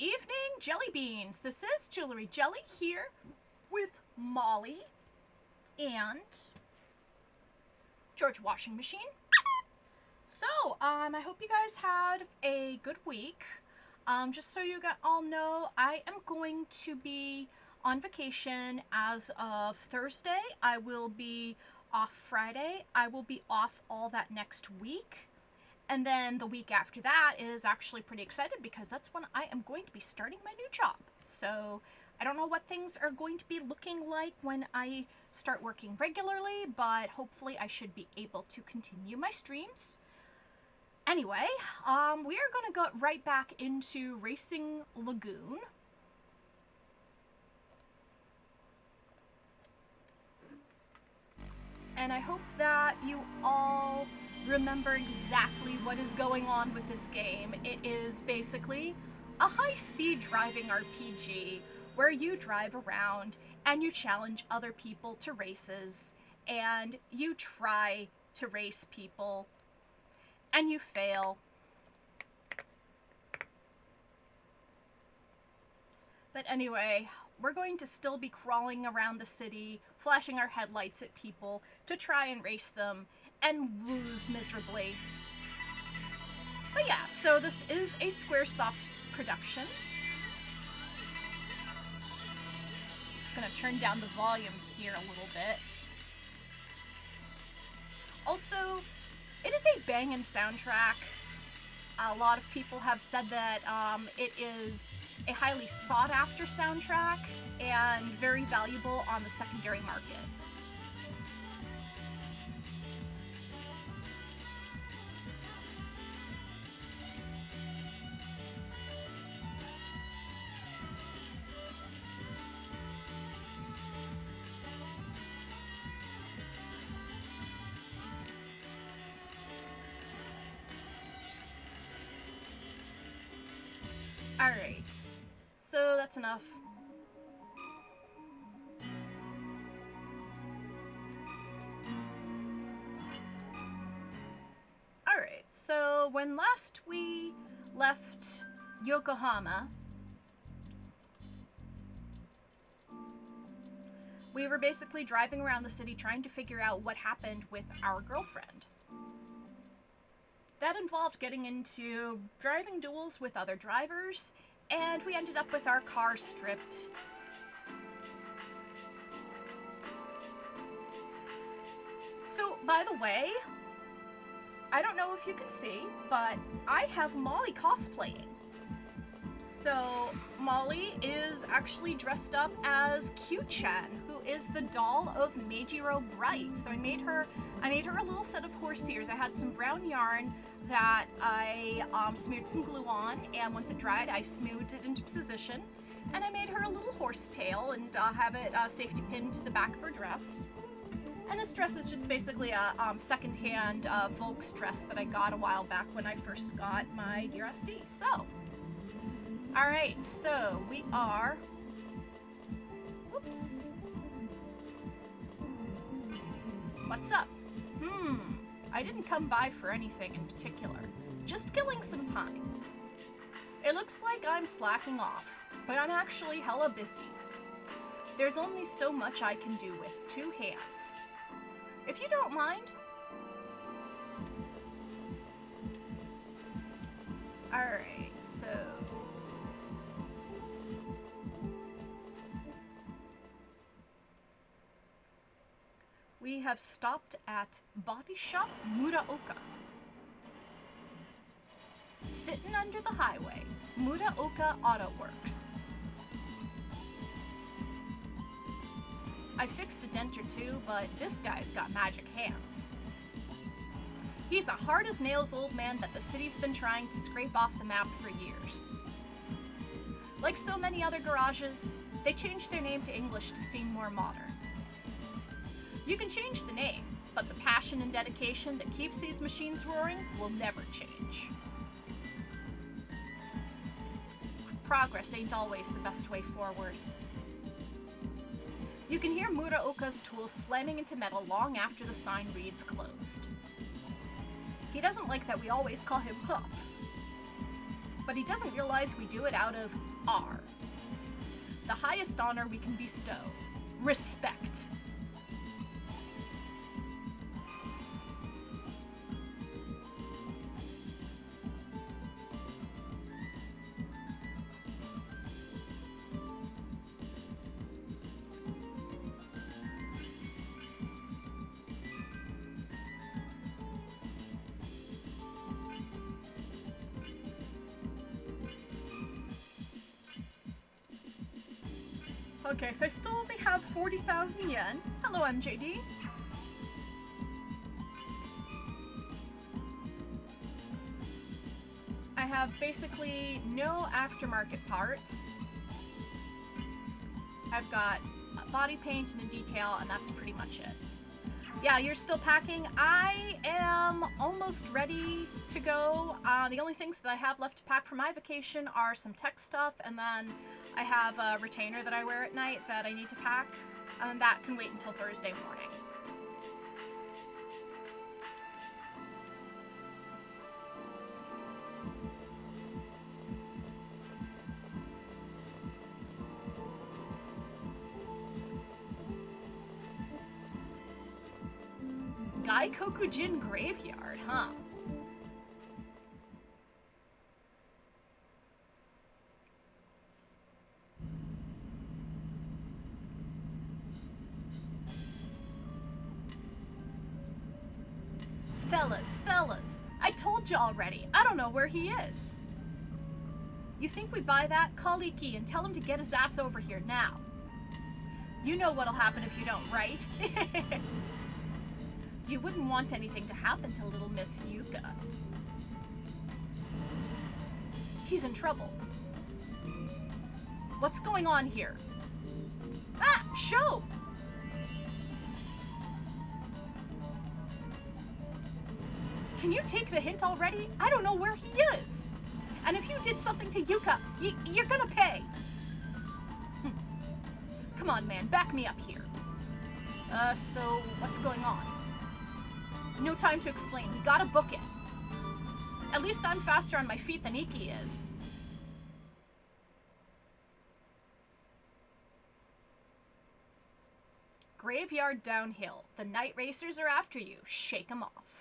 evening, Jelly Beans. This is Jewelry Jelly here with Molly and George Washing Machine. So, I hope you guys had a good week. Just so you all know, I am going to be on vacation as of Thursday. I will be off Friday. I will be off all that next week. And then the week after that is actually pretty excited because that's when I am going to be starting my new job. So I don't know what things are going to be looking like when I start working regularly, but hopefully I should be able to continue my streams. Anyway, we are going to go right back into Racing Lagoon. And I hope that you all remember exactly what is going on with this game. It is basically a high-speed driving RPG where you drive around and you challenge other people to races and you try to race people and you fail. But anyway, we're going to still be crawling around the city, flashing our headlights at people to try and race them and lose miserably. But yeah, so this is a Squaresoft production. Just gonna turn down the volume here a little bit. Also, it is a banging soundtrack. A lot of people have said that it is a highly sought-after soundtrack and very valuable on the secondary market. Alright, so that's enough. Alright, so when last we left Yokohama, we were basically driving around the city trying to figure out what happened with our girlfriend. That involved getting into driving duels with other drivers, and we ended up with our car stripped. So, by the way, I don't know if you can see, but I have Molly cosplaying. So, Molly is actually dressed up as Q-chan, who is the doll of Meijiro Bright. So I made her a little set of horse ears. I had some brown yarn that I smeared some glue on, and once it dried, I smoothed it into position. And I made her a little horse tail and have it safety pinned to the back of her dress. And this dress is just basically a second-hand Volks dress that I got a while back when I first got my Dear SD. So, alright, so we are... Whoops. What's up? I didn't come by for anything in particular. Just killing some time. It looks like I'm slacking off, but I'm actually hella busy. There's only so much I can do with 2 hands. If you don't mind. Alright, so... we have stopped at Body Shop Muraoka. Sitting under the highway, Muraoka Auto Works. I fixed a dent or 2, but this guy's got magic hands. He's a hard-as-nails old man that the city's been trying to scrape off the map for years. Like so many other garages, they changed their name to English to seem more modern. You can change the name, but the passion and dedication that keeps these machines roaring will never change. Progress ain't always the best way forward. You can hear Muraoka's tools slamming into metal long after the sign reads closed. He doesn't like that we always call him Hoops. but he doesn't realize we do it out of R. The highest honor we can bestow. Respect. Okay, so I still only have 40,000 yen. Hello, MJD. I have basically no aftermarket parts. I've got a body paint and a decal, and that's pretty much it. Yeah, you're still packing. I am almost ready to go. The only things that I have left to pack for my vacation are some tech stuff, and then I have a retainer that I wear at night that I need to pack, and that can wait until Thursday morning. Gaikokujin Graveyard, huh? Fellas, I told you already. I don't know where he is. You think we buy that? Call Iki and tell him to get his ass over here now. You know what'll happen if you don't, right? You wouldn't want anything to happen to little Miss Yuka. He's in trouble. What's going on here? Ah, show! Can you take the hint already? I don't know where he is. And if you did something to Yuka, you're gonna pay. Come on, man, back me up here. So what's going on? No time to explain. We gotta book it. At least I'm faster on my feet than Iki is. Graveyard downhill. The night racers are after you. Shake 'em off.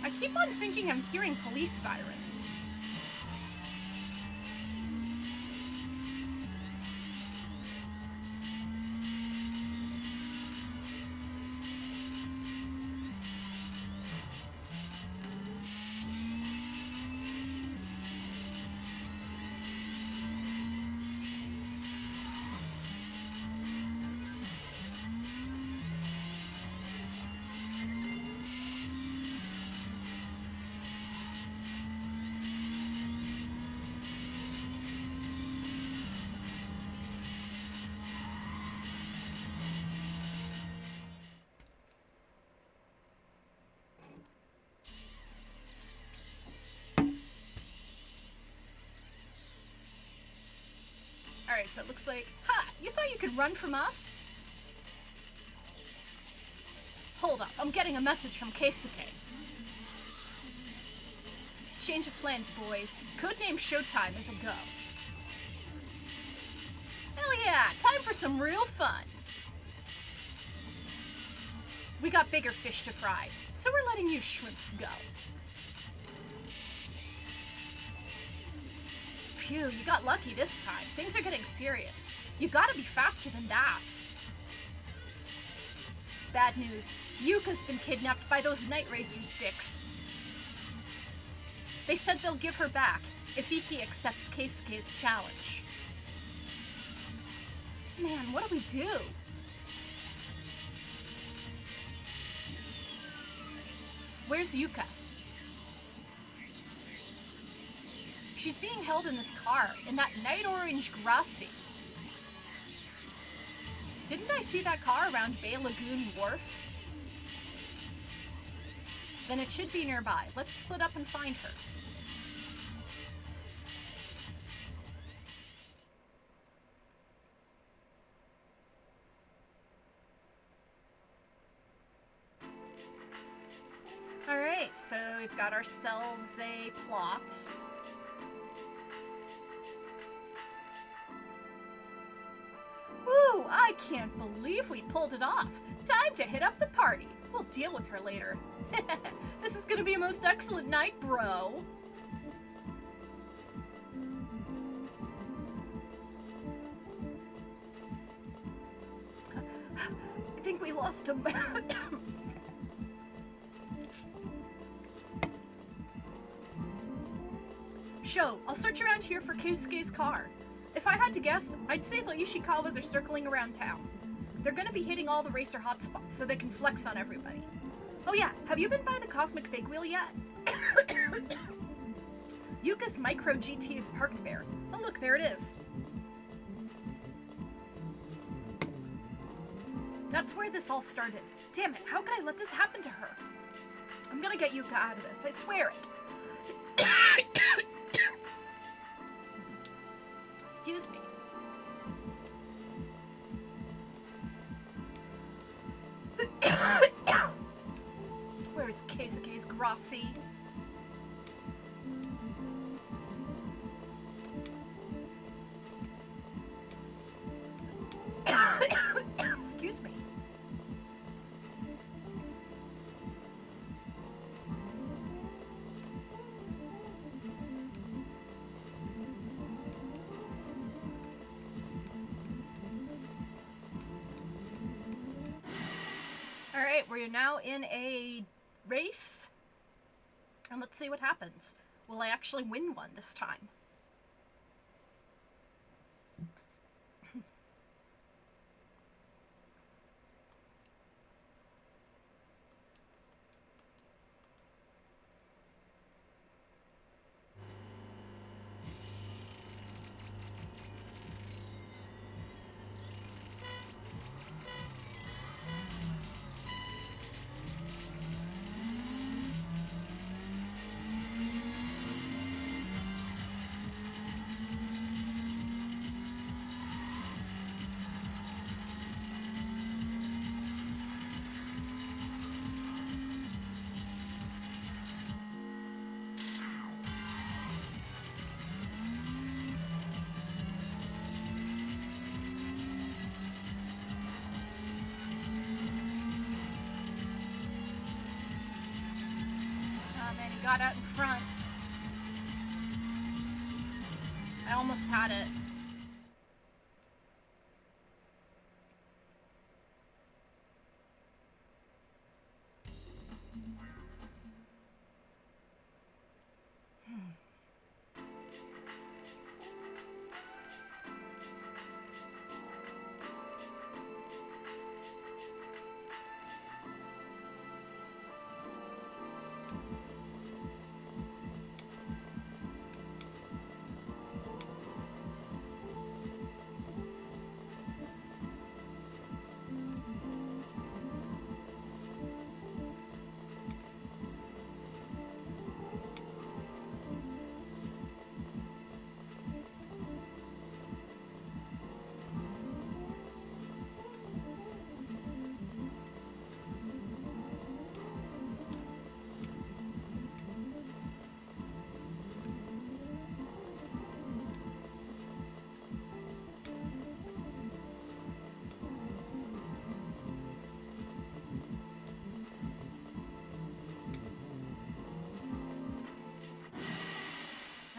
I keep on thinking I'm hearing police sirens. So it looks like, ha! You thought you could run from us? Hold up, I'm getting a message from Keisuke. Change of plans, boys. Codename Showtime is a go. Hell yeah, time for some real fun. We got bigger fish to fry, so we're letting you shrimps go. Phew, you got lucky this time. Things are getting serious. You gotta be faster than that. Bad news. Yuka's been kidnapped by those night racers dicks. They said they'll give her back if Iki accepts Keisuke's challenge. Man, what do we do? Where's Yuka? She's being held in this car, in that night orange Grassi. Didn't I see that car around Bay Lagoon Wharf? Then it should be nearby. Let's split up and find her. Alright, so we've got ourselves a plot. Ooh, I can't believe we pulled it off. Time to hit up the party. We'll deal with her later. This is gonna be a most excellent night, bro. I think we lost him. Sho, I'll search around here for Keisuke's car. If I had to guess, I'd say the Ishikawas are circling around town. They're gonna be hitting all the racer hotspots so they can flex on everybody. Oh yeah, have you been by the Cosmic Big Wheel yet? Yuka's Micro GT is parked there. Oh look, there it is. That's where this all started. Damn it, how could I let this happen to her? I'm gonna get Yuka out of this, I swear it. Excuse me. Where's Keisuke's Grassi? Excuse me. Alright, we're now in a race. And let's see what happens. Will I actually win one this time? Got out in front. I almost had it.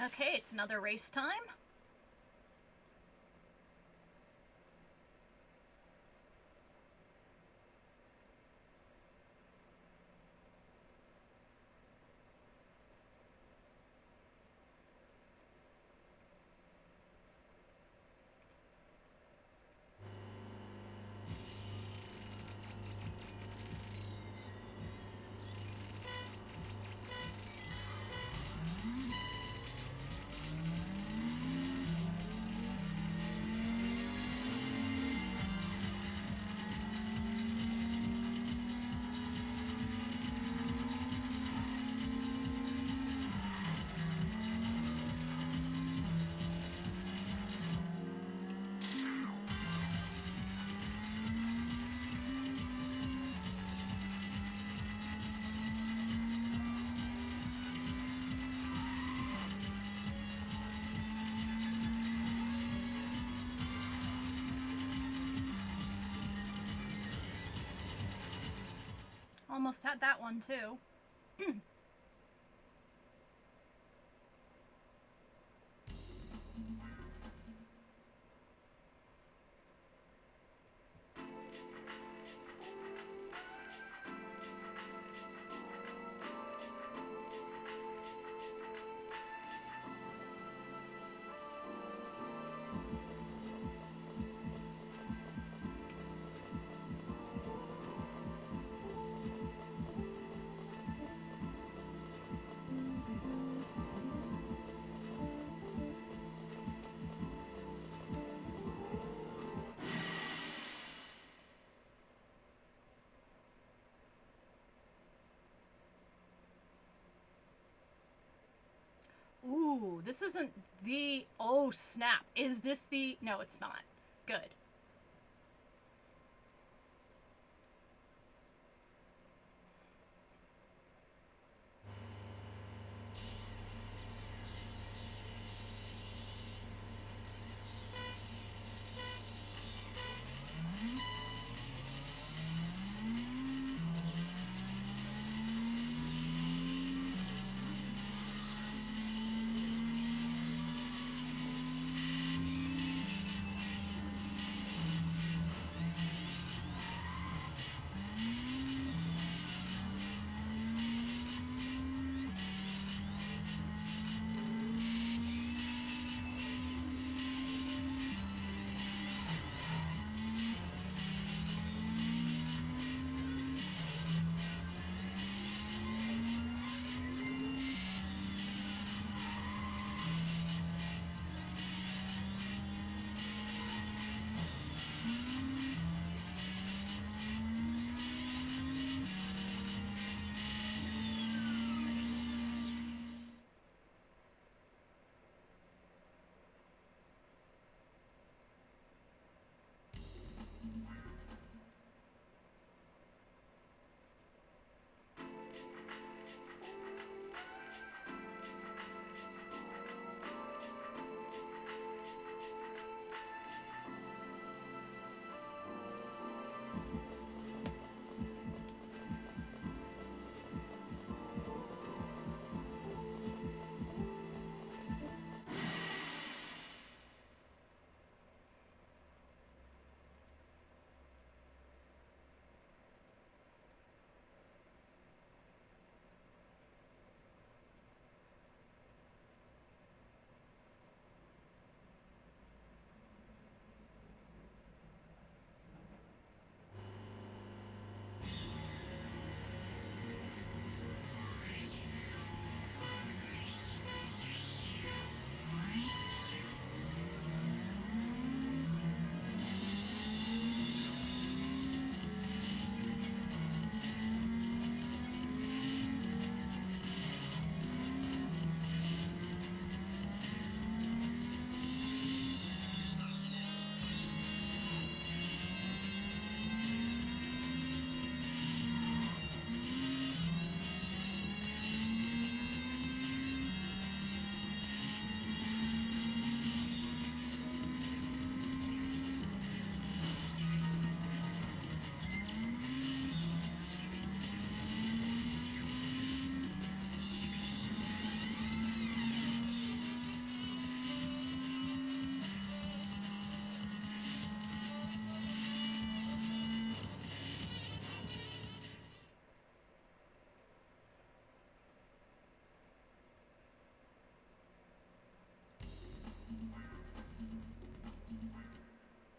Okay, it's another race time. Almost had that one too. Ooh, this isn't the... Oh, snap. Is this the... No, it's not. Good.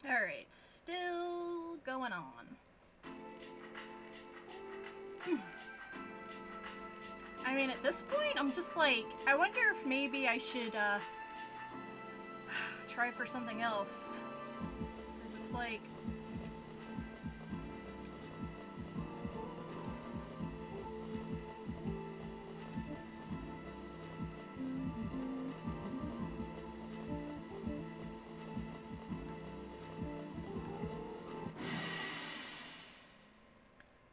Alright, still going on. I mean, at this point, I'm just like, I wonder if maybe I should, try for something else. Because it's like...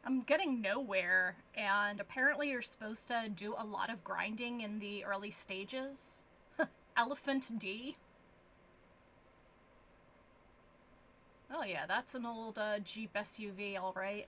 I'm getting nowhere, and apparently you're supposed to do a lot of grinding in the early stages. Elephant D. Oh yeah, that's an old Jeep SUV, alright.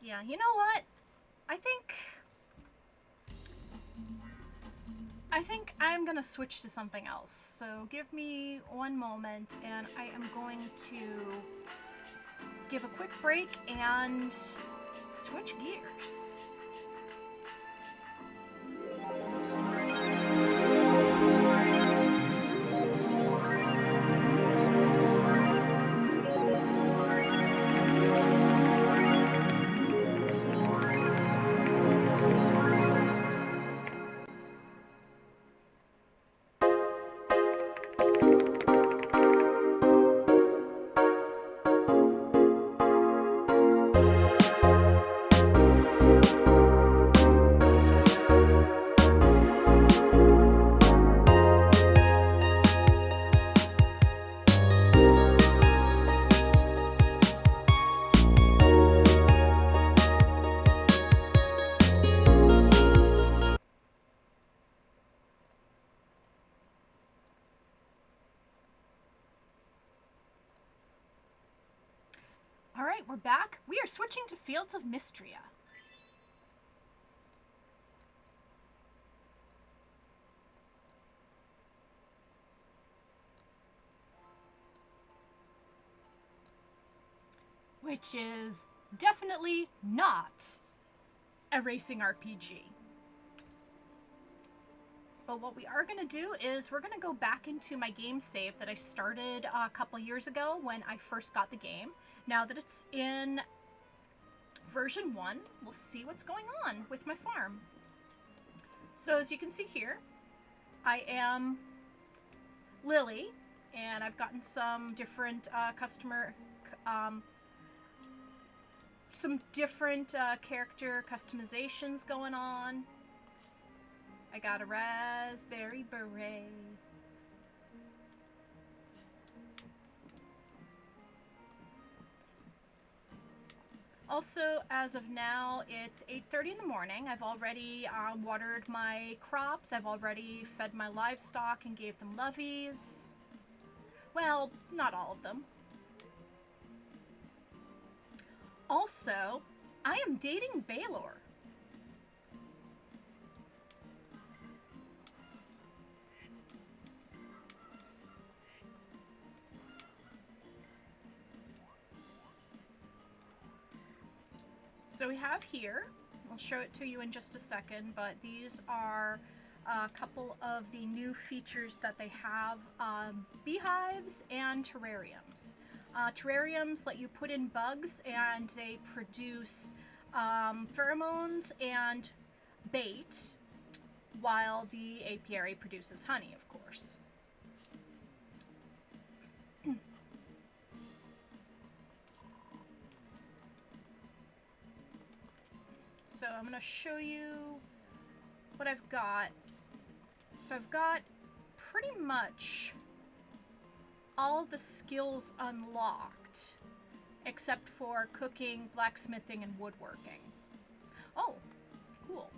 Yeah, you know what? I think I'm gonna switch to something else. So give me one moment and I am going to give a quick break and switch gears. Alright, we're back. We are switching to Fields of Mistria. Which is definitely not a racing RPG. But what we are going to do is we're going to go back into my game save that I started a couple years ago when I first got the game. Now that it's in version 1, we'll see what's going on with my farm. So as you can see here, I am Lily, and I've gotten some different character customizations going on. I got a raspberry beret. Also, as of now, it's 8:30 in the morning. I've already watered my crops. I've already fed my livestock and gave them loveys. Well, not all of them. Also, I am dating Baylor. So we have here, I'll show it to you in just a second, but these are a couple of the new features that they have, beehives and terrariums. Terrariums let you put in bugs and they produce pheromones and bait, while the apiary produces honey, of course. So I'm going to show you what I've got. So I've got pretty much all of the skills unlocked, except for cooking, blacksmithing, and woodworking. Oh, cool.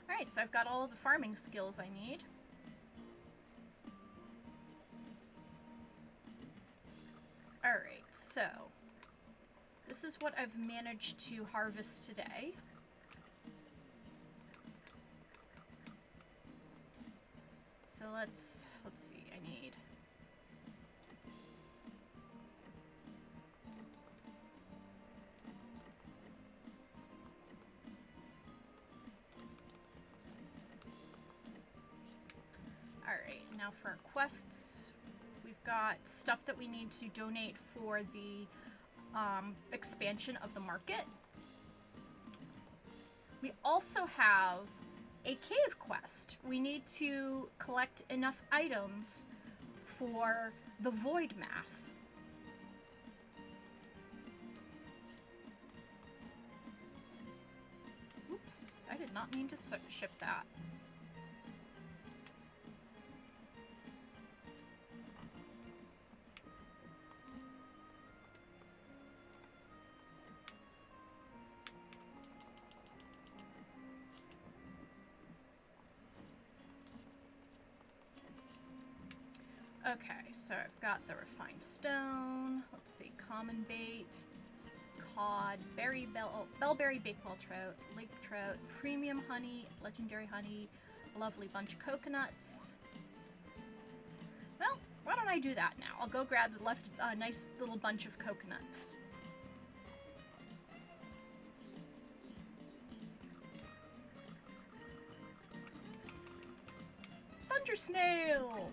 Alright, so I've got all of the farming skills I need. Alright, so this is what I've managed to harvest today. So let's see, I need Alright, now for our quests, we've got stuff that we need to donate for the expansion of the market. We also have a cave quest. We need to collect enough items for the Void Mass. Oops, I did not mean to ship that. Okay, so I've got the refined stone, let's see, common bait, cod, bellberry bakewell trout, lake trout, premium honey, legendary honey, a lovely bunch of coconuts. Well, why don't I do that now? I'll go grab a nice little bunch of coconuts. Thunder snail!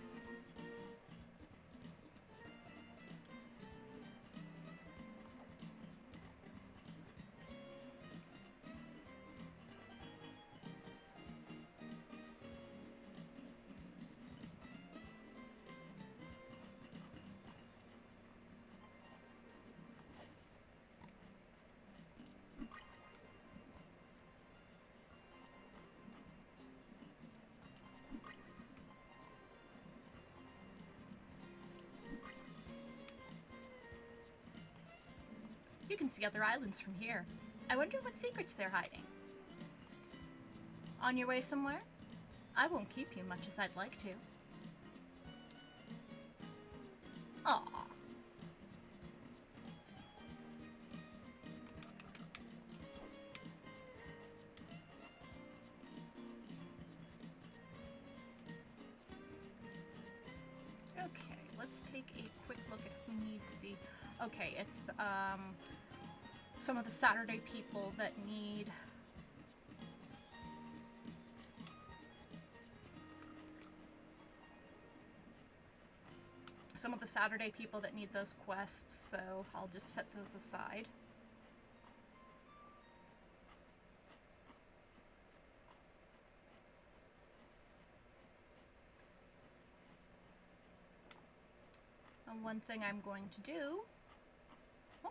You can see other islands from here. I wonder what secrets they're hiding. On your way somewhere? I won't keep you much as I'd like to. Aww. Okay, let's take a quick look at who needs the... Okay, it's some of the Saturday people that need... Some of the Saturday people that need those quests, so I'll just set those aside. And one thing I'm going to do... Oh,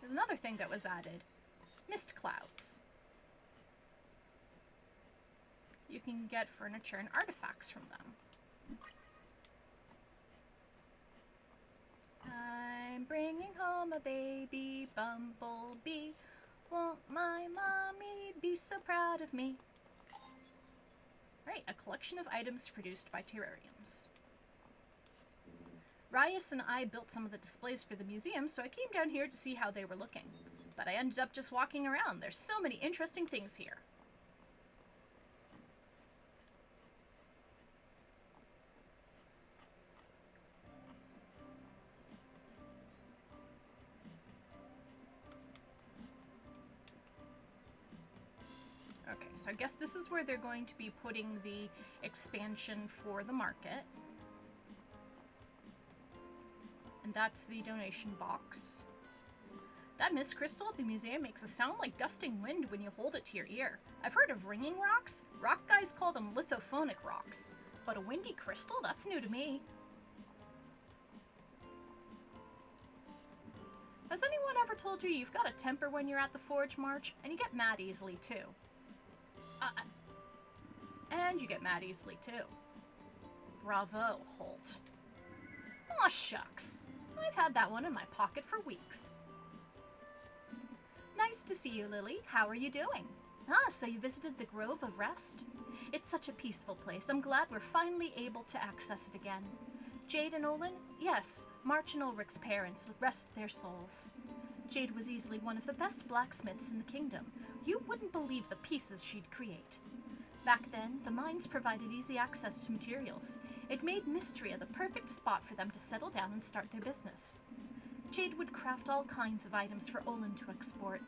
there's another thing that was added. Mist clouds. You can get furniture and artifacts from them. I'm bringing home a baby bumblebee. Won't my mommy be so proud of me? Right, a collection of items produced by terrariums. Ryas and I built some of the displays for the museum, so I came down here to see how they were looking. But I ended up just walking around. There's so many interesting things here. Okay, so I guess this is where they're going to be putting the expansion for the market. And that's the donation box. That mist crystal at the museum makes a sound like gusting wind when you hold it to your ear. I've heard of ringing rocks. Rock guys call them lithophonic rocks. But a windy crystal? That's new to me. Has anyone ever told you you've got a temper when you're at the Forge March? And you get mad easily, too. And you get mad easily, too. Bravo, Holt. Aw, shucks. I've had that one in my pocket for weeks. Nice to see you, Lily. How are you doing? Ah, so you visited the Grove of Rest? It's such a peaceful place. I'm glad we're finally able to access it again. Jade and Olin? Yes, March and Ulrich's parents, rest their souls. Jade was easily one of the best blacksmiths in the kingdom. You wouldn't believe the pieces she'd create. Back then, the mines provided easy access to materials. It made Mistria the perfect spot for them to settle down and start their business. Jade would craft all kinds of items for Olin to export.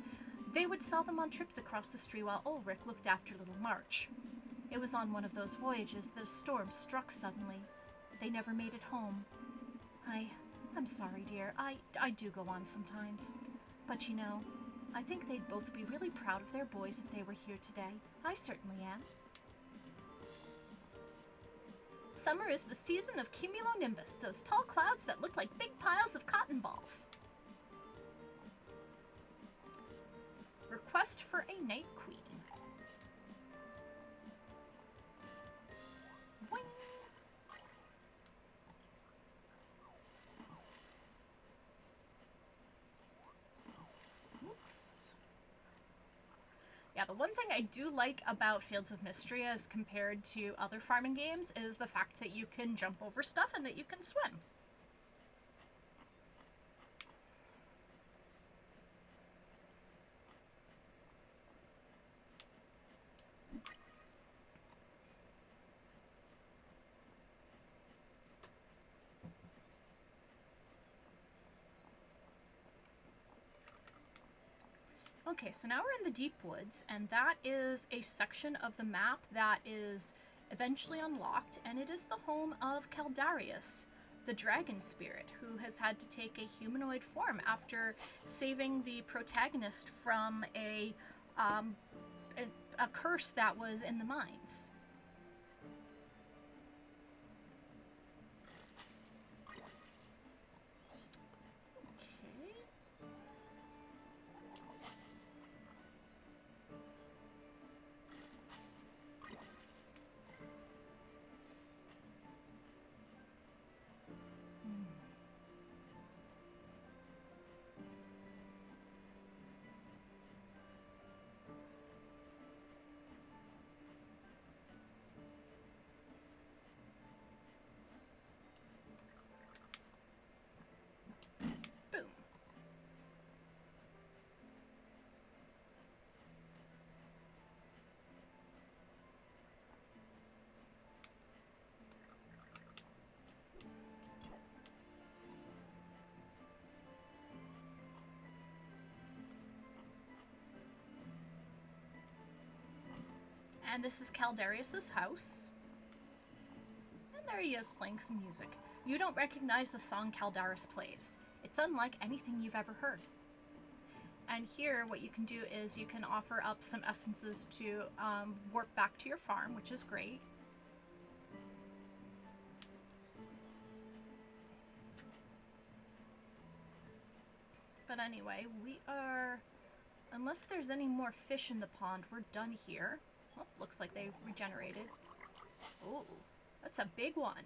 They would sell them on trips across the street while Ulrich looked after little March. It was on one of those voyages that a storm struck suddenly. They never made it home. I'm sorry, dear. I do go on sometimes. But you know, I think they'd both be really proud of their boys if they were here today. I certainly am. Summer is the season of cumulonimbus, those tall clouds that look like big piles of cotton balls. Request for a Night Queen. Boing. Oops. Yeah, the one thing I do like about Fields of Mistria as compared to other farming games is the fact that you can jump over stuff and that you can swim. Okay, so now we're in the Deep Woods, and that is a section of the map that is eventually unlocked, and it is the home of Caldarius, the dragon spirit, who has had to take a humanoid form after saving the protagonist from a curse that was in the mines. And this is Caldarius's house. And there he is playing some music. You don't recognize the song Caldarius plays. It's unlike anything you've ever heard. And here, what you can do is you can offer up some essences to warp back to your farm, which is great. But anyway, we are... Unless there's any more fish in the pond, we're done here. Oh, looks like they regenerated. Oh, that's a big one.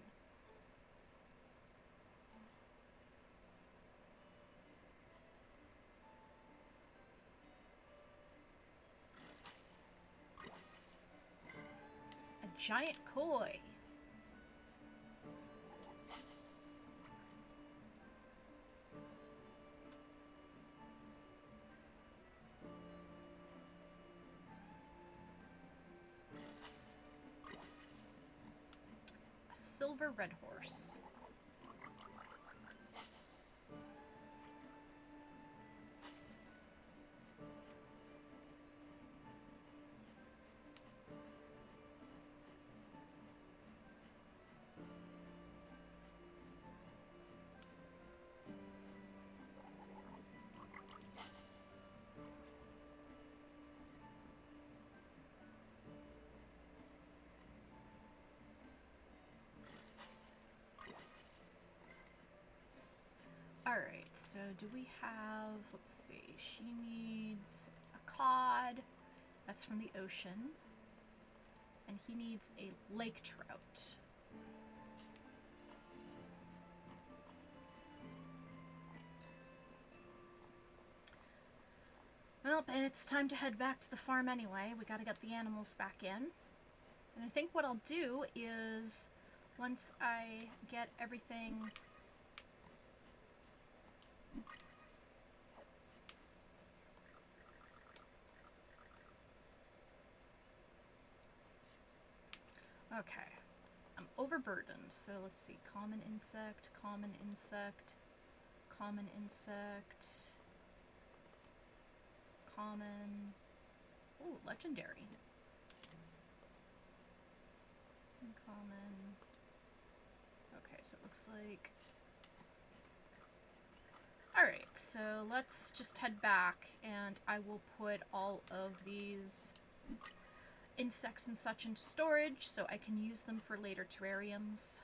A giant koi. Silver red horse. Alright, so do we have, let's see, she needs a cod, that's from the ocean, and he needs a lake trout. Well, it's time to head back to the farm anyway. We gotta get the animals back in. And I think what I'll do is, once I get everything... Okay, I'm overburdened, so let's see, common insect, common insect, common insect, common, ooh, legendary, uncommon, okay, so it looks like, alright, so let's just head back, and I will put all of these insects and such into storage so I can use them for later terrariums.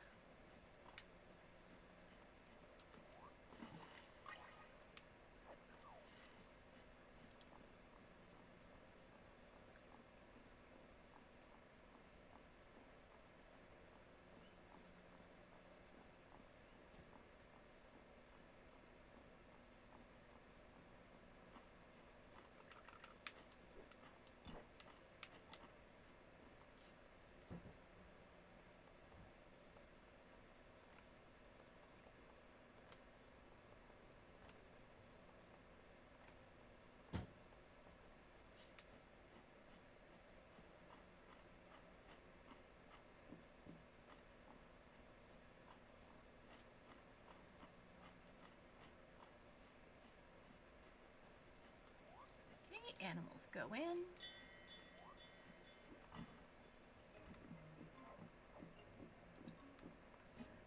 Animals go in.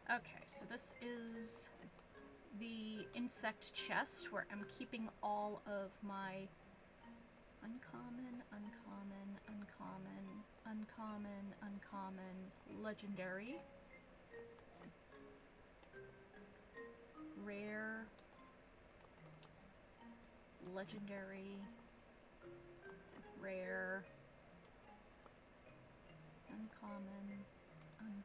Okay, so this is the insect chest where I'm keeping all of my uncommon, uncommon, uncommon, uncommon, uncommon, legendary, rare, legendary, rare, uncommon, uncommon.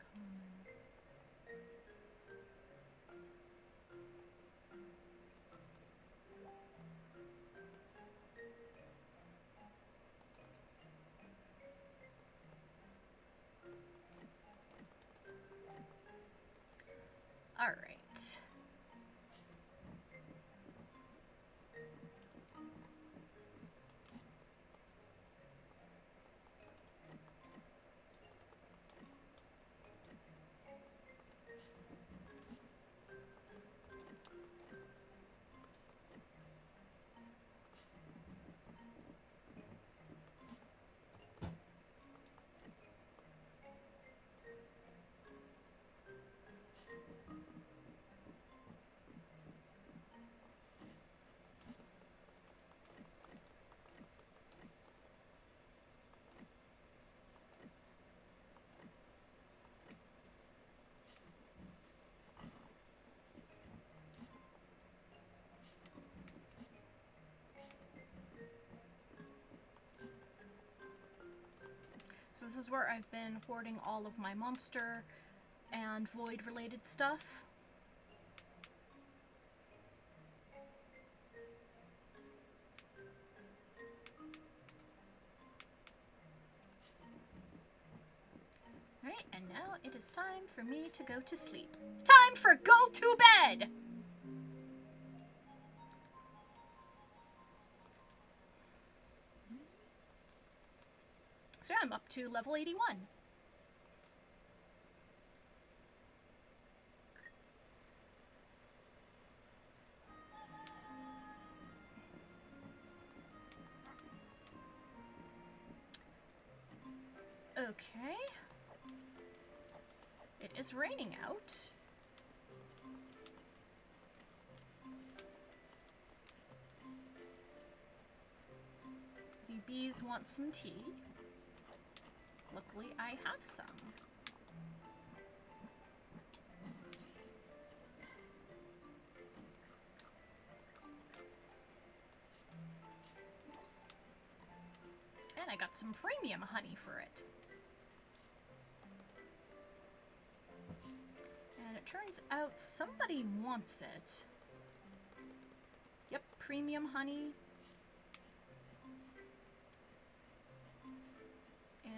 All right. So this is where I've been hoarding all of my monster and void related stuff. Alright, and now it is time for me to go to sleep. Time for go to bed! So yeah, I'm up to level 81. Okay. It is raining out. The bees want some tea. Luckily, I have some. And I got some premium honey for it. And it turns out somebody wants it. Yep, premium honey.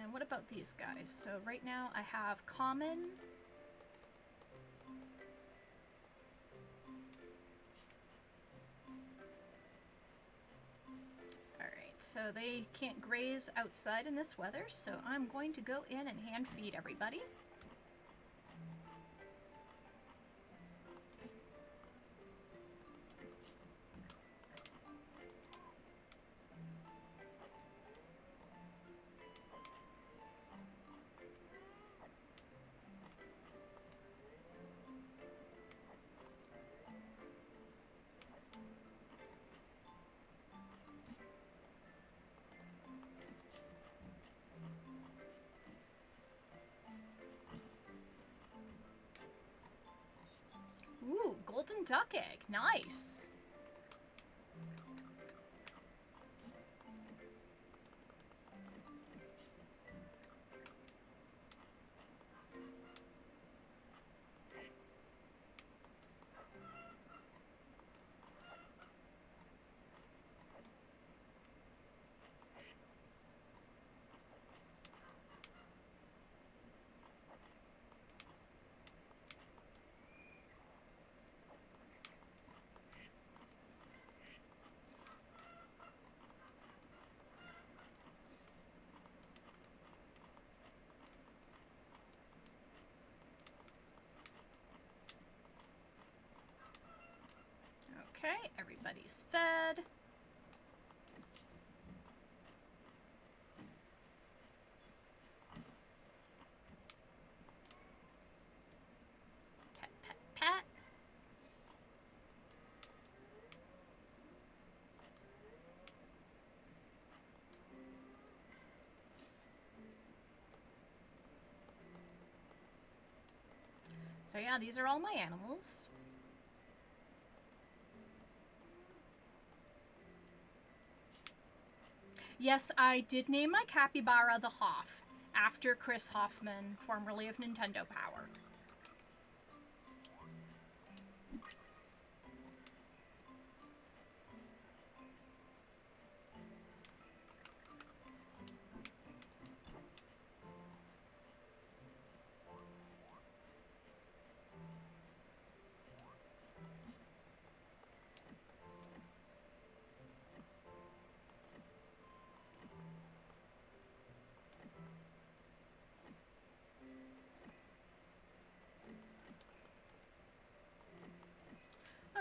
And what about these guys? So right now I have common. Alright, so they can't graze outside in this weather, so I'm going to go in and hand feed everybody. Ooh, golden duck egg. Nice. Okay, everybody's fed. Pat, pat, pat. So yeah, these are all my animals. Yes, I did name my capybara the Hoff, after Chris Hoffman, formerly of Nintendo Power.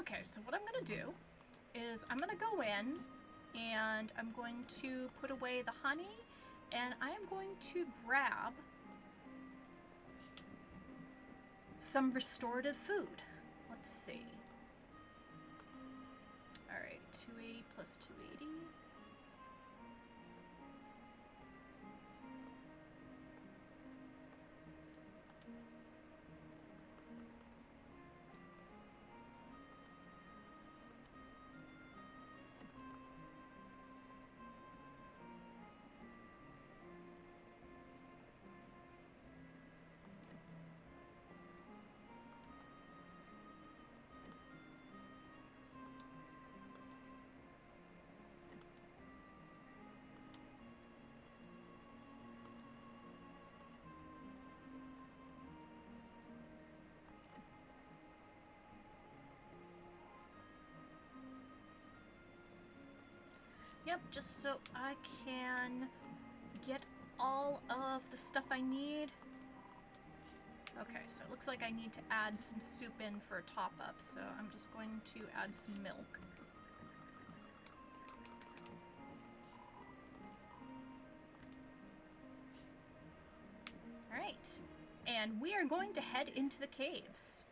Okay, so what I'm going to do is I'm going to go in and I'm going to put away the honey and I am going to grab some restorative food. Let's see. Alright, 280 plus 280. Yep, just so I can get all of the stuff I need. Okay, so it looks like I need to add some soup in for a top-up, so I'm just going to add some milk. Alright, and we are going to head into the caves.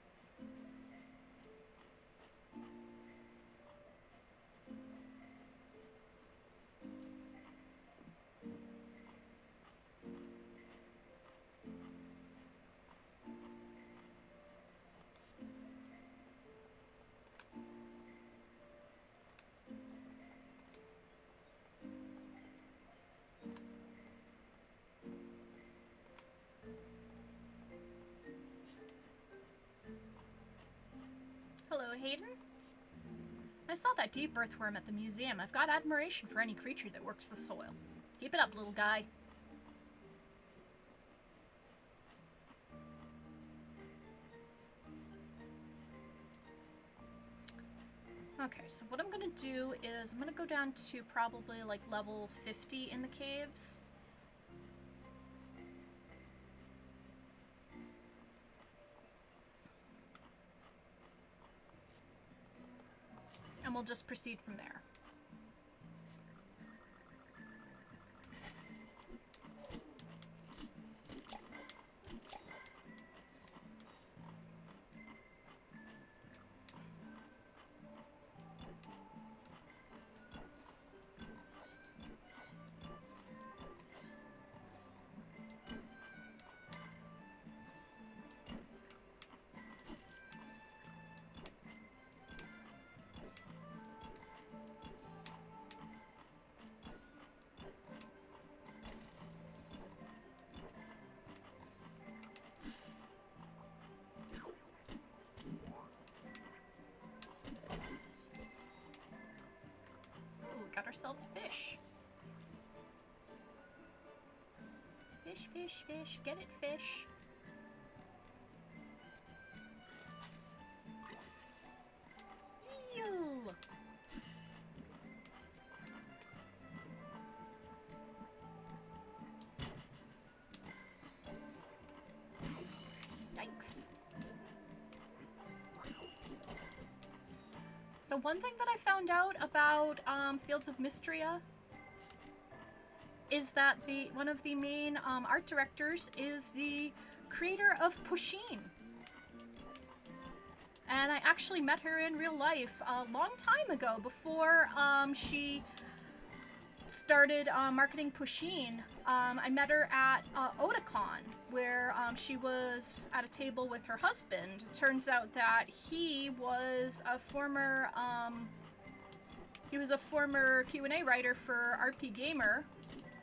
Hello, Hayden. I saw that deep earthworm at the museum. I've got admiration for any creature that works the soil. Keep it up, little guy. Okay, so what I'm gonna do is I'm gonna go down to probably like level 50 in the caves. And we'll just proceed from there. Got ourselves a fish. Fish, fish, fish. Get it, fish. Eel. Yikes. So one thing that I found out about Fields of Mistria is that one of the main art directors is the creator of Pusheen. And I actually met her in real life a long time ago before she started marketing Pusheen. I met her at Otakon, where she was at a table with her husband. It turns out that he was a former Q&A writer for RP Gamer,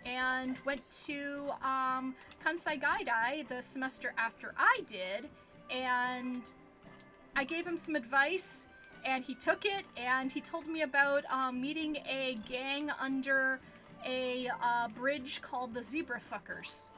and went to Kansai Gaidai the semester after I did, and I gave him some advice, and he took it, and he told me about meeting a gang under a bridge called the Zebra Fuckers.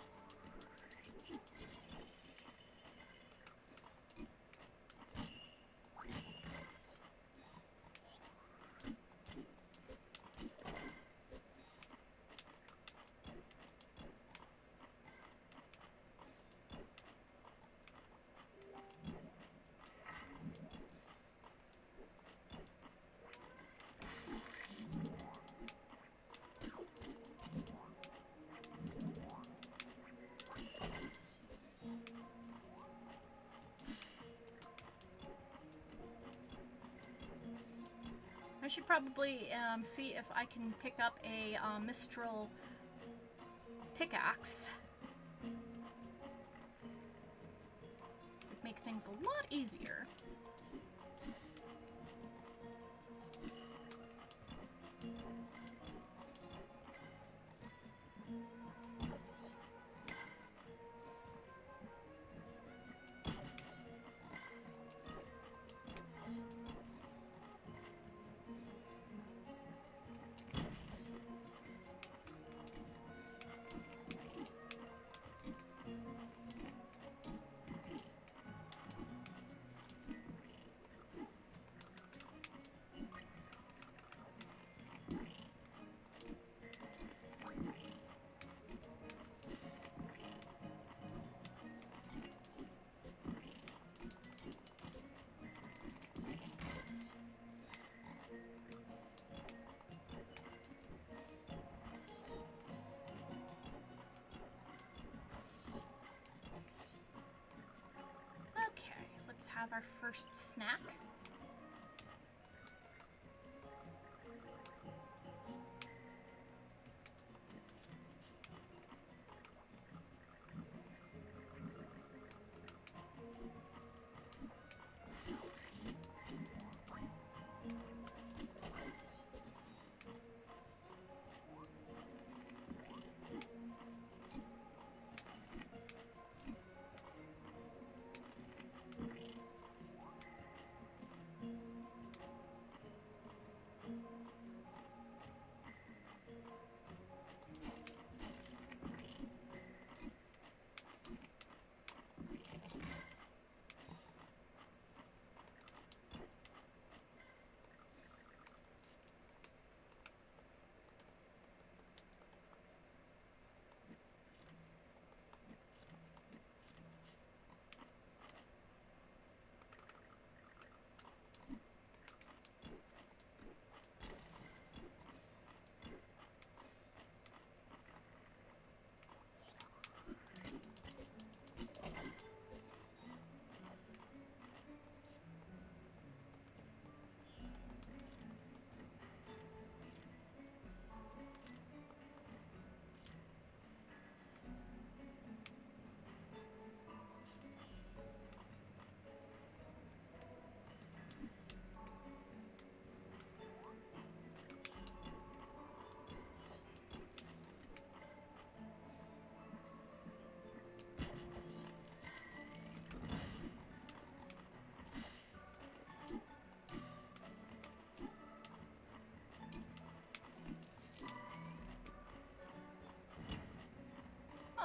I should probably see if I can pick up a Mistral pickaxe. It'd make things a lot easier. have our first snack.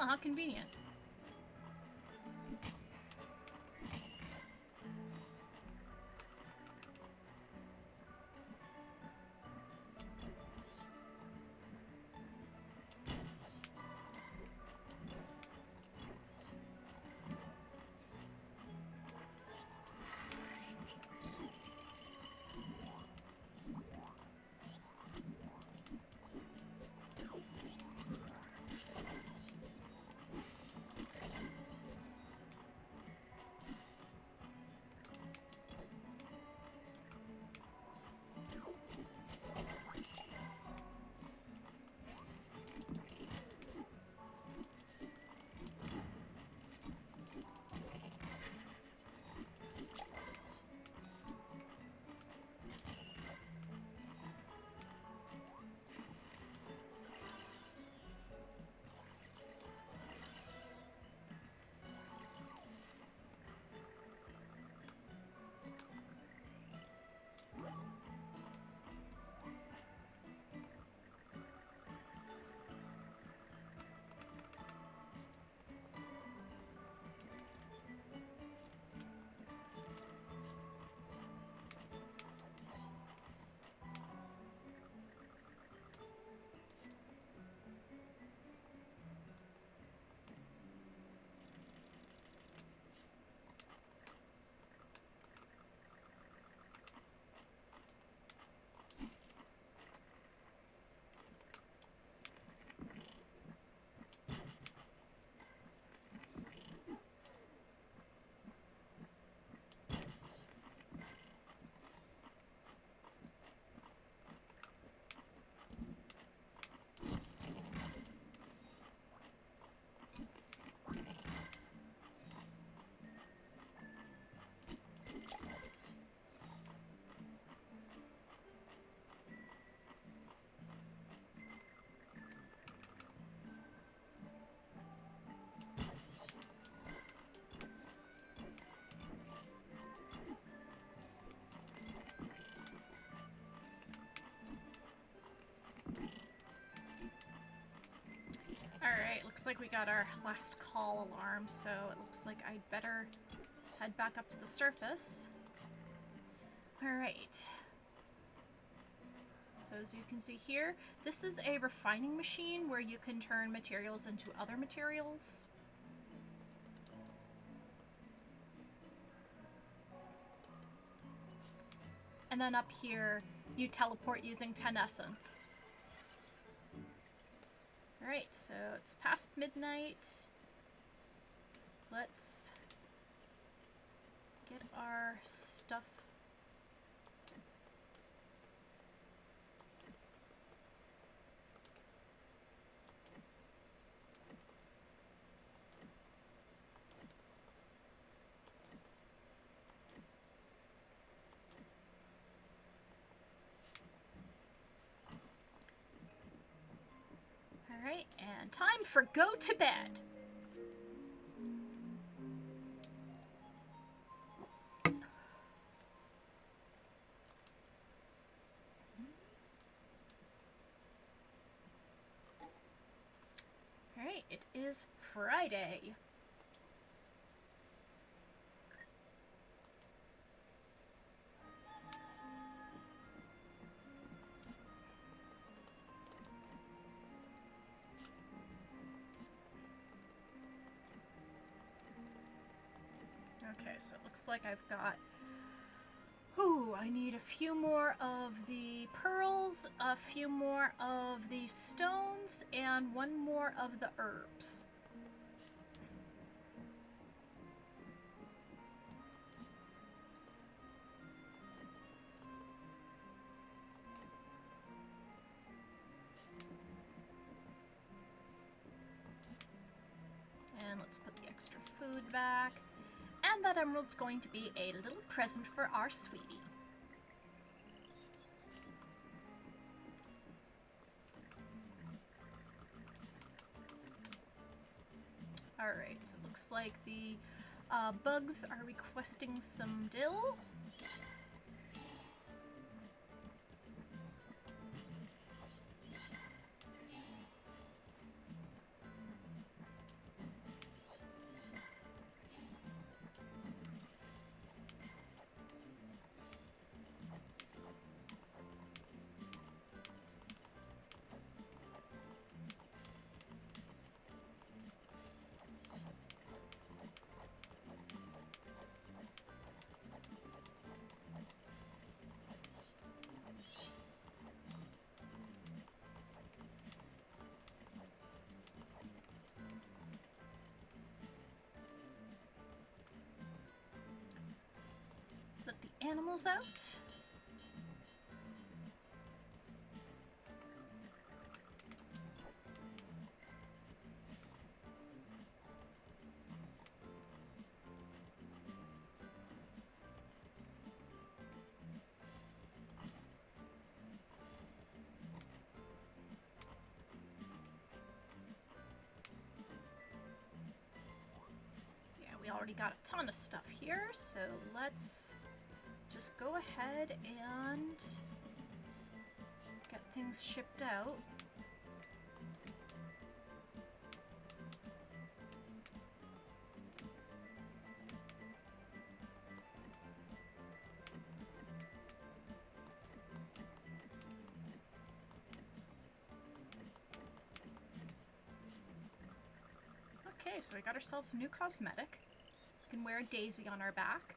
Oh, how convenient. Alright, looks like we got our last call alarm, so it looks like I'd better head back up to the surface. Alright. So as you can see here, this is a refining machine where you can turn materials into other materials. And then up here, you teleport using 10 essence. Alright, so it's past midnight. Let's get our stuff. Alright, and time for go to bed. Alright, it is Friday. Okay, so it looks like I've got... Ooh, I need a few more of the pearls, a few more of the stones, and one more of the herbs. And let's put the extra food back. And that emerald's going to be a little present for our sweetie. Alright, so it looks like the bugs are requesting some dill. Let the animals out. Yeah, we already got a ton of stuff here, so let's just go ahead and get things shipped out. Okay, so we got ourselves a new cosmetic. We can wear a daisy on our back.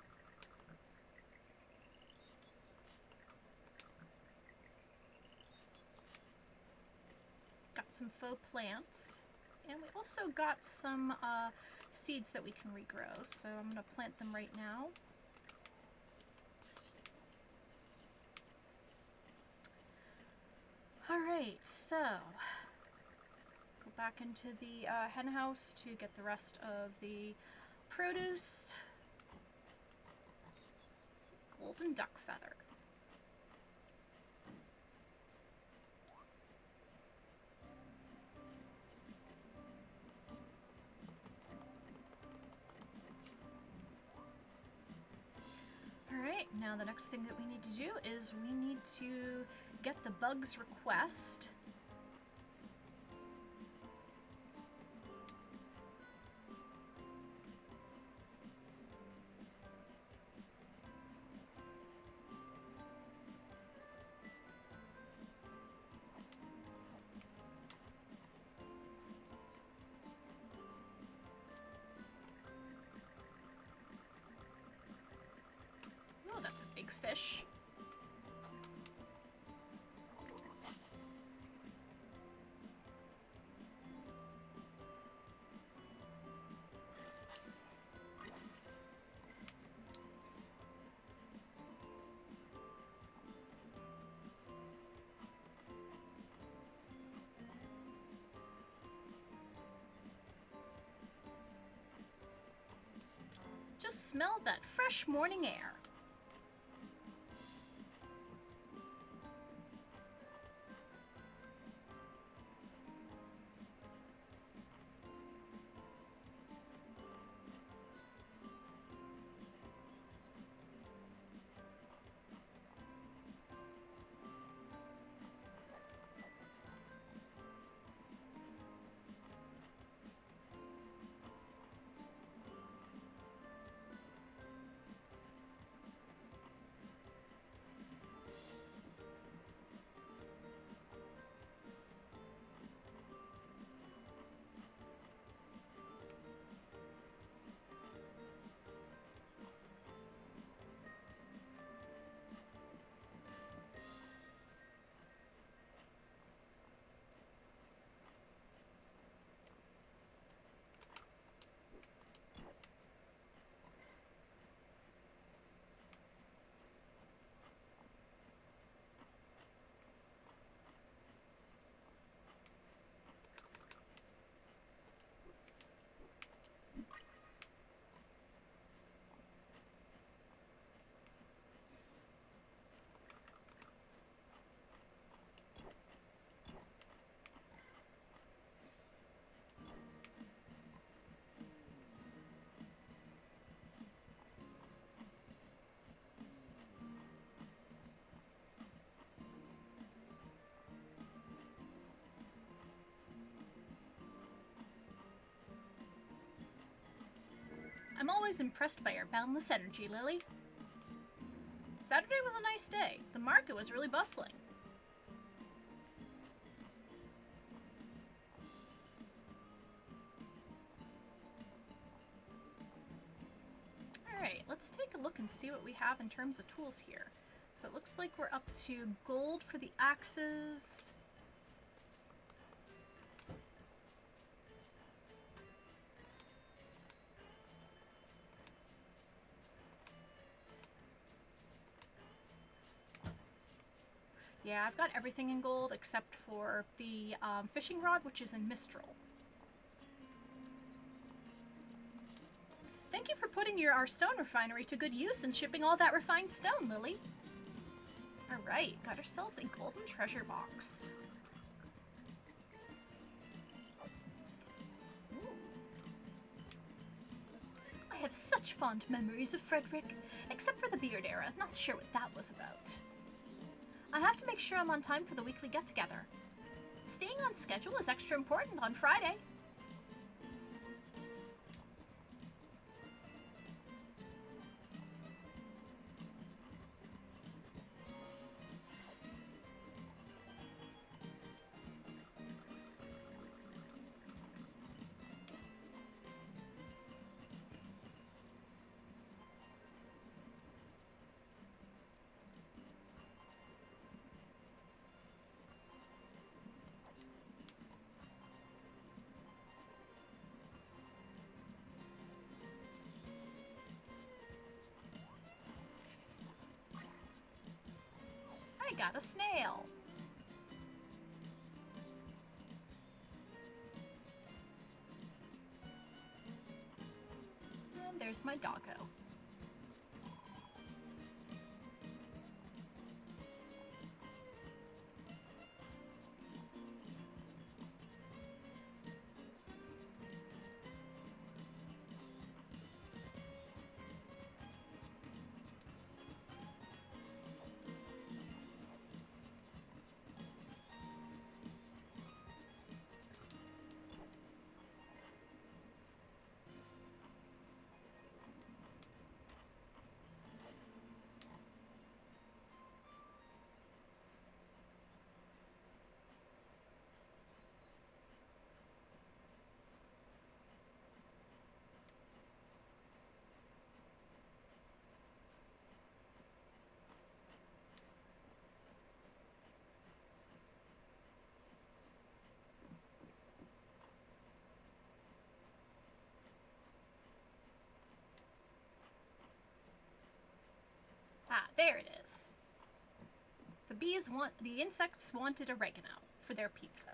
Got some faux plants. And we also got some seeds that we can regrow, so I'm going to plant them right now. Alright, so go back into the hen house to get the rest of the produce. Golden duck feather. Alright, now the next thing that we need to do is we need to get the bug's request. Oh, that's a big fish. smell that fresh morning air. I'm always impressed by your boundless energy, Lily. Saturday was a nice day. The market was really bustling. Alright, let's take a look and see what we have in terms of tools here. So it looks like we're up to gold for the axes. Yeah, I've got everything in gold except for the fishing rod, which is in Mistral. Thank you for putting our stone refinery to good use and shipping all that refined stone, Lily. Alright, got ourselves a golden treasure box. Ooh. I have such fond memories of Frederick, except for the beard era. Not sure what that was about. I have to make sure I'm on time for the weekly get-together. Staying on schedule is extra important on Friday. I got a snail. And there's my doggo. Ah, there it is. The insects wanted oregano for their pizza.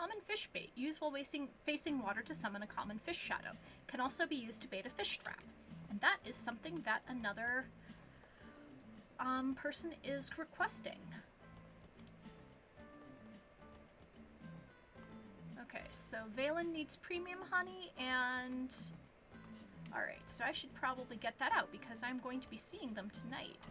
common fish bait. Used while facing water to summon a common fish shadow. Can also be used to bait a fish trap. And that is something that another person is requesting. Okay, so Valen needs premium honey, and... Alright, so I should probably get that out because I'm going to be seeing them tonight.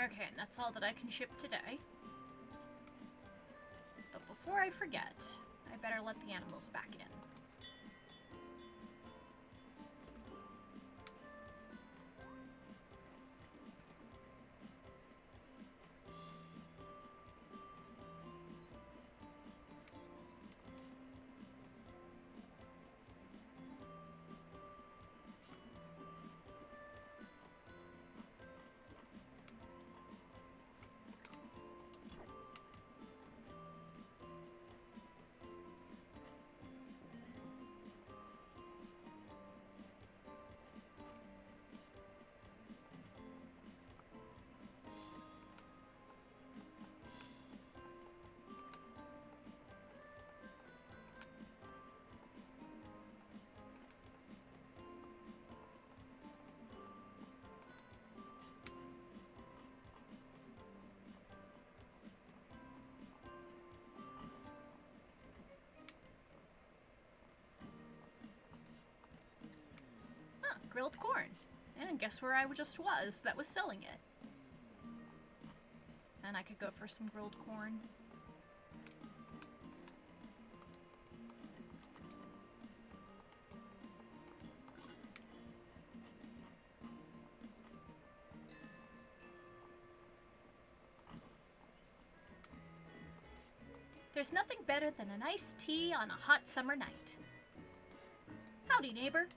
Okay, and that's all that I can ship today. But before I forget, I better let the animals back in. Grilled corn. And guess where I just was that was selling it. And I could go for some grilled corn. There's nothing better than an iced tea on a hot summer night. Howdy, neighbor.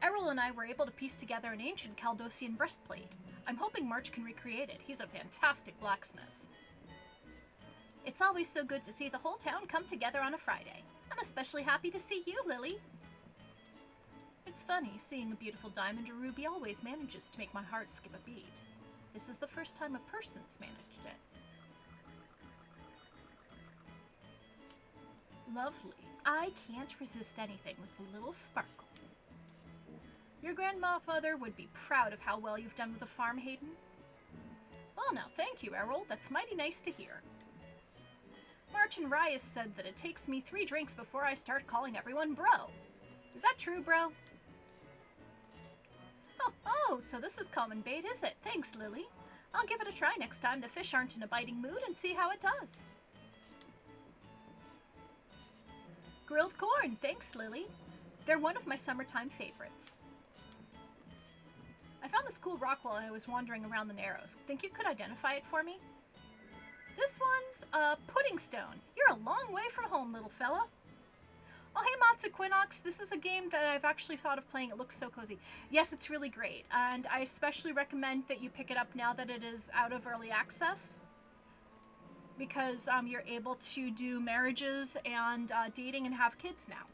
Errol and I were able to piece together an ancient Caldosian breastplate. I'm hoping March can recreate it. He's a fantastic blacksmith. It's always so good to see the whole town come together on a Friday. I'm especially happy to see you, Lily. It's funny, seeing a beautiful diamond or ruby always manages to make my heart skip a beat. This is the first time a person's managed it. Lovely. I can't resist anything with a little sparkle. Your grandfather would be proud of how well you've done with the farm, Hayden. Well, now, thank you, Errol. That's mighty nice to hear. March and Rias said that it takes me 3 drinks before I start calling everyone bro. Is that true, bro? Oh, so this is common bait, is it? Thanks, Lily. I'll give it a try next time the fish aren't in a biting mood and see how it does. Grilled corn, thanks, Lily. They're one of my summertime favorites. I found this cool rock while I was wandering around the Narrows. Think you could identify it for me? This one's a pudding stone. You're a long way from home, little fella. Oh, hey, Matsuquinox. This is a game that I've actually thought of playing. It looks so cozy. Yes, it's really great. And I especially recommend that you pick it up now that it is out of early access. Because you're able to do marriages and dating and have kids now.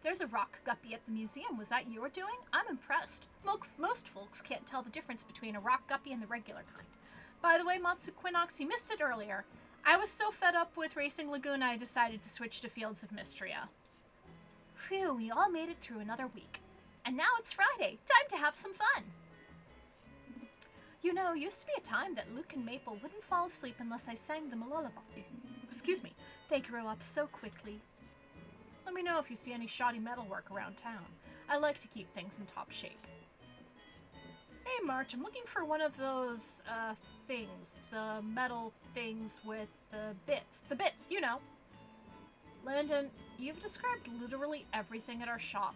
There's a rock guppy at the museum. Was that your doing? I'm impressed. Most folks can't tell the difference between a rock guppy and the regular kind. By the way, Matsuquinox, you missed it earlier. I was so fed up with racing Lagoon, I decided to switch to Fields of Mistria. Phew, we all made it through another week. And now it's Friday. Time to have some fun. Used to be a time that Luke and Maple wouldn't fall asleep unless I sang them a lullaby. Excuse me. They grow up so quickly. Let me know if you see any shoddy metalwork around town. I like to keep things in top shape. Hey, March, I'm looking for one of those, things. The metal things with the bits. The bits, you know. Landon, you've described literally everything at our shop.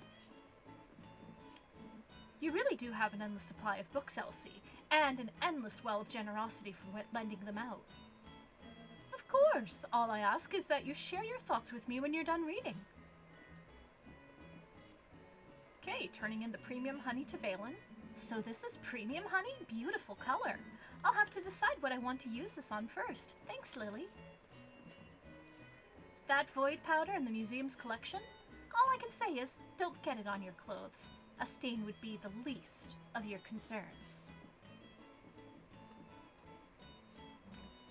You really do have an endless supply of books, Elsie, and an endless well of generosity for lending them out. Of course, all I ask is that you share your thoughts with me when you're done reading. Okay, turning in the premium honey to Valen. So this is premium honey? Beautiful color. I'll have to decide what I want to use this on first. Thanks, Lily. That void powder in the museum's collection? All I can say is, don't get it on your clothes. A stain would be the least of your concerns.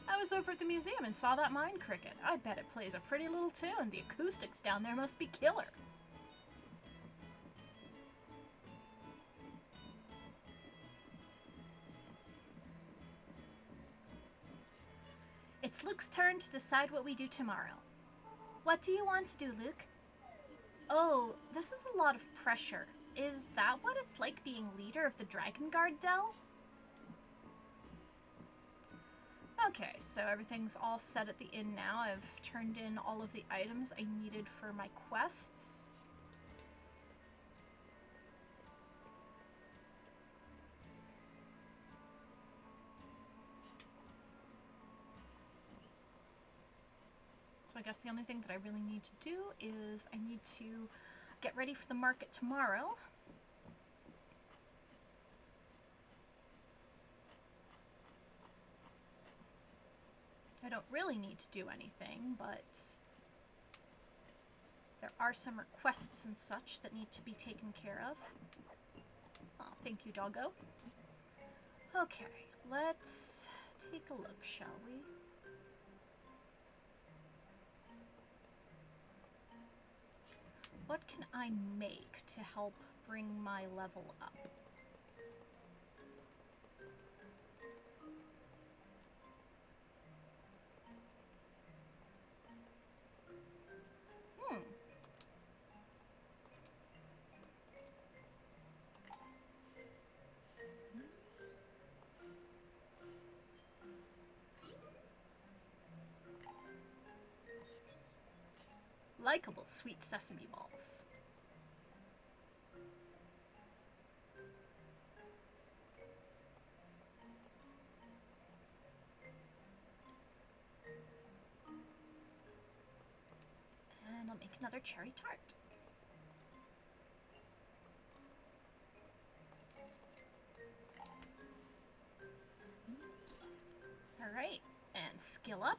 I was over at the museum and saw that mine cricket. I bet it plays a pretty little tune. The acoustics down there must be killer. It's Luke's turn to decide what we do tomorrow. What do you want to do, Luke? Oh, this is a lot of pressure. Is that what it's like being leader of the Dragon Guard Dell? Okay, so everything's all set at the inn now. I've turned in all of the items I needed for my quests. So I guess the only thing that I really need to do is I need to get ready for the market tomorrow. I don't really need to do anything, but there are some requests and such that need to be taken care of. Oh, thank you, doggo. Okay, let's take a look, shall we? What can I make to help bring my level up? Likeable sweet sesame balls. And I'll make another cherry tart. Alright, and skill up.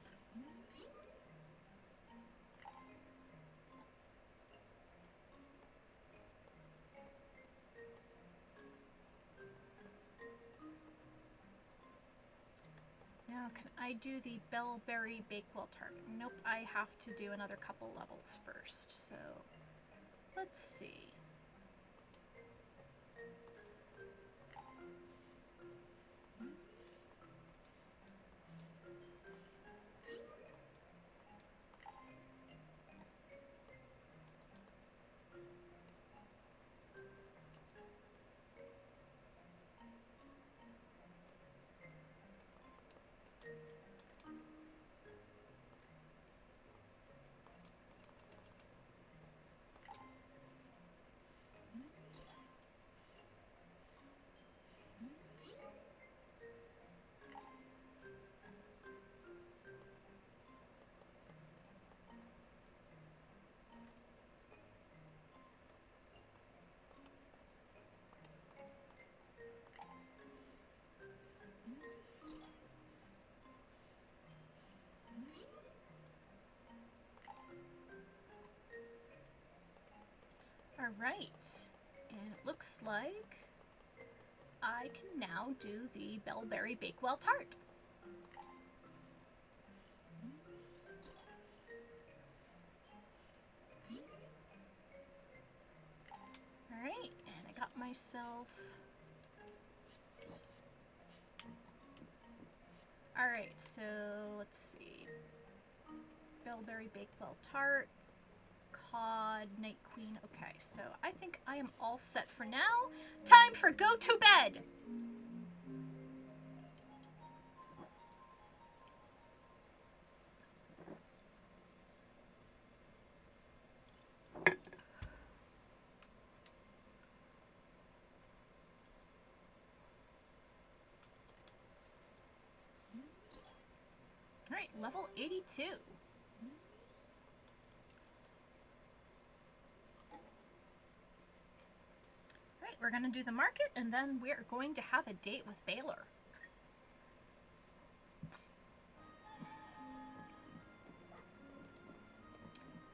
Now, can I do the Bellberry Bakewell tart? Nope, I have to do another couple levels first, so let's see. Alright, and it looks like I can now do the Bellberry Bakewell tart. Alright, and I got myself... Alright, so let's see. Bilberry Bakewell Tart. Cod, Night Queen. Okay, so I think I am all set for now. Time for go to bed! Alright, level 82. Alright, we're gonna do the market and then we're going to have a date with Baylor.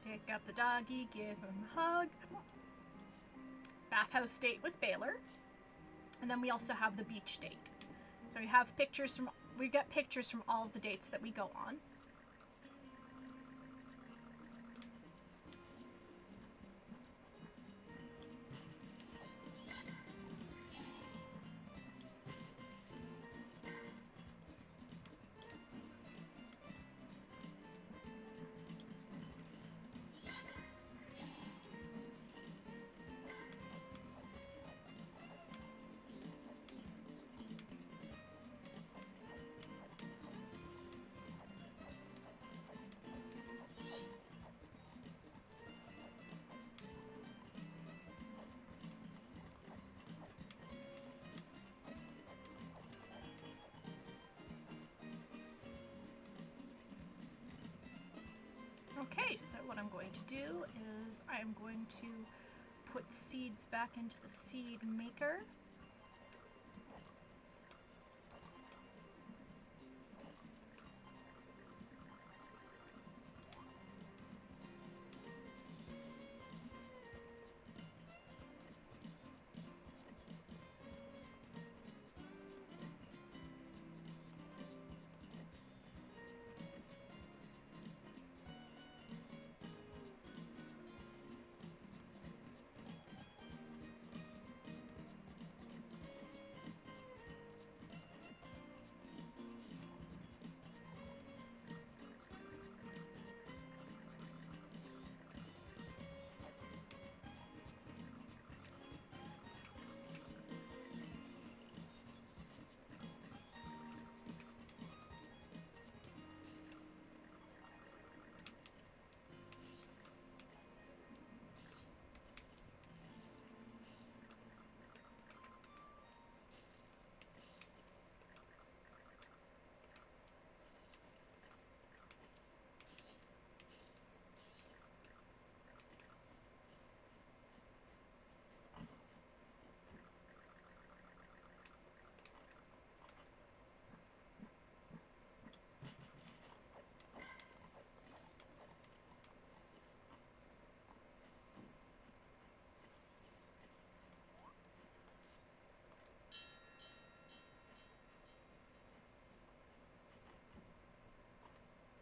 Pick up the doggy, give him a hug. Bathhouse date with Baylor. And then we also have the beach date. So we have pictures from, we get pictures from all of the dates that we go on. Okay, so what I'm going to do is I'm going to put seeds back into the seed maker.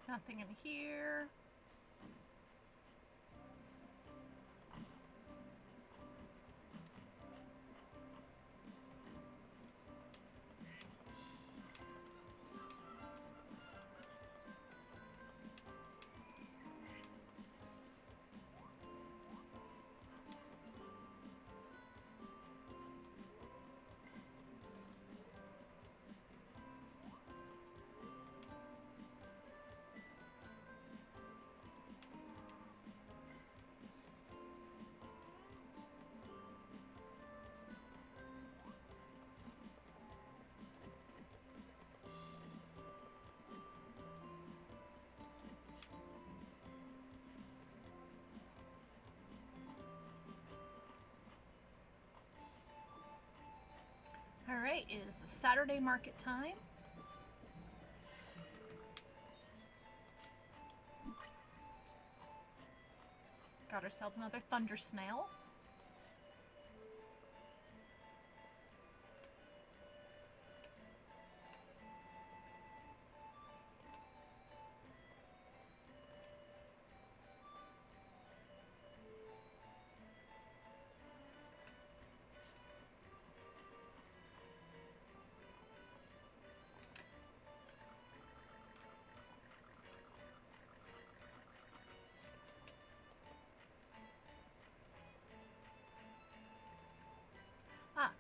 Nothing in here. Alright, it is the Saturday market time. Got ourselves another thunder snail.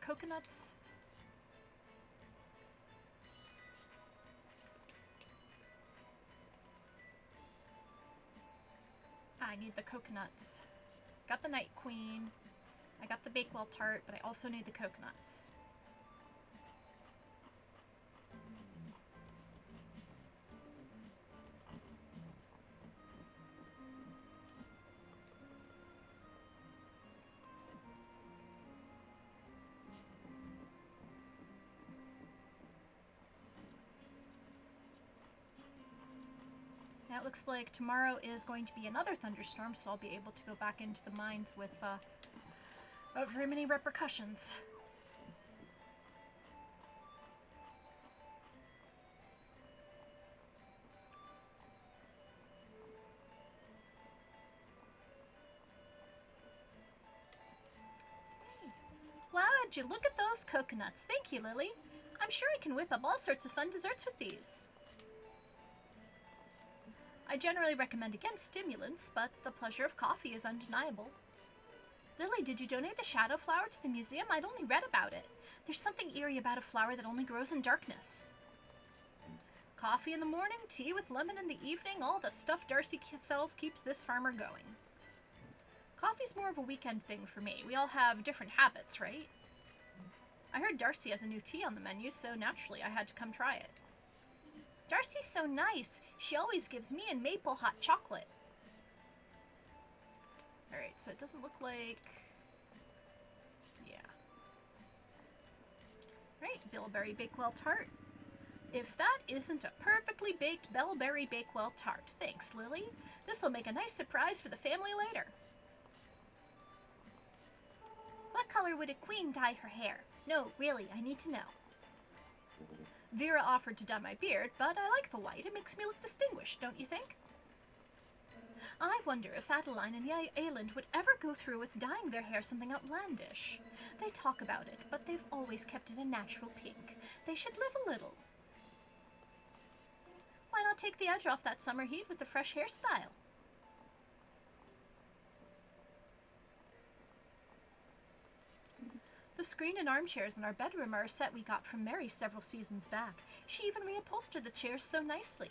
coconuts. I need the coconuts. Got the Night Queen. I got the Bakewell tart, but I also need the coconuts. Now it looks like tomorrow is going to be another thunderstorm, so I'll be able to go back into the mines without very many repercussions. Wow, would you look at those coconuts? Thank you, Lily. I'm sure I can whip up all sorts of fun desserts with these. I generally recommend against stimulants, but the pleasure of coffee is undeniable. Lily, did you donate the shadow flower to the museum? I'd only read about it. There's something eerie about a flower that only grows in darkness. Coffee in the morning, tea with lemon in the evening, all the stuff Darcy sells keeps this farmer going. Coffee's more of a weekend thing for me. We all have different habits, right? I heard Darcy has a new tea on the menu, so naturally I had to come try it. Darcy's so nice. She always gives me a maple hot chocolate. Alright, so it doesn't look like... Yeah. Alright, Bilberry Bakewell tart. If that isn't a perfectly baked Bellberry Bakewell tart. Thanks, Lily. This'll make a nice surprise for the family later. What color would a queen dye her hair? No, really, I need to know. Vera offered to dye my beard, but I like the white. It makes me look distinguished, don't you think? I wonder if Adeline and Ayland would ever go through with dyeing their hair something outlandish. They talk about it, but they've always kept it a natural pink. They should live a little. Why not take the edge off that summer heat with the fresh hairstyle? The screen and armchairs in our bedroom are a set we got from Mary several seasons back. She even reupholstered the chairs so nicely.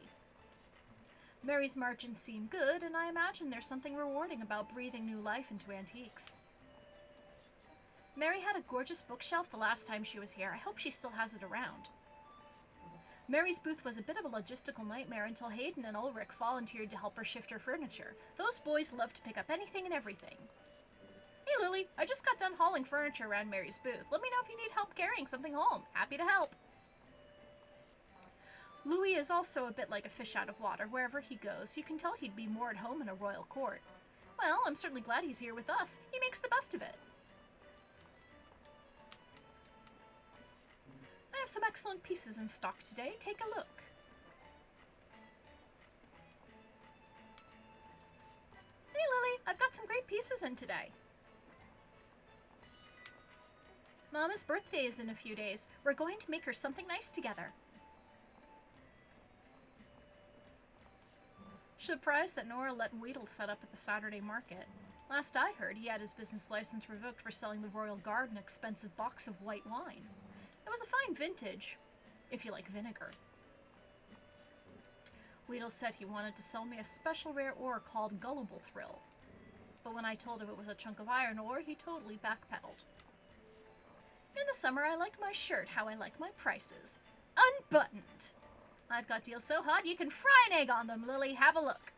Mary's margins seem good, and I imagine there's something rewarding about breathing new life into antiques. Mary had a gorgeous bookshelf the last time she was here. I hope she still has it around. Mary's booth was a bit of a logistical nightmare until Hayden and Ulrich volunteered to help her shift her furniture. Those boys love to pick up anything and everything. Hey Lily, I just got done hauling furniture around Mary's booth. Let me know if you need help carrying something home. Happy to help. Louis is also a bit like a fish out of water. Wherever he goes, you can tell he'd be more at home in a royal court. Well, I'm certainly glad he's here with us. He makes the best of it. I have some excellent pieces in stock today. Take a look. Hey Lily, I've got some great pieces in today. Mama's birthday is in a few days. We're going to make her something nice together. Surprised that Nora let Weedle set up at the Saturday market. Last I heard, he had his business license revoked for selling the Royal Guard an expensive box of white wine. It was a fine vintage, if you like vinegar. Weedle said he wanted to sell me a special rare ore called Gullible Thrill. But when I told him it was a chunk of iron ore, he totally backpedaled. In the summer, I like my shirt how I like my prices. Unbuttoned! I've got deals so hot you can fry an egg on them, Lily. Have a look.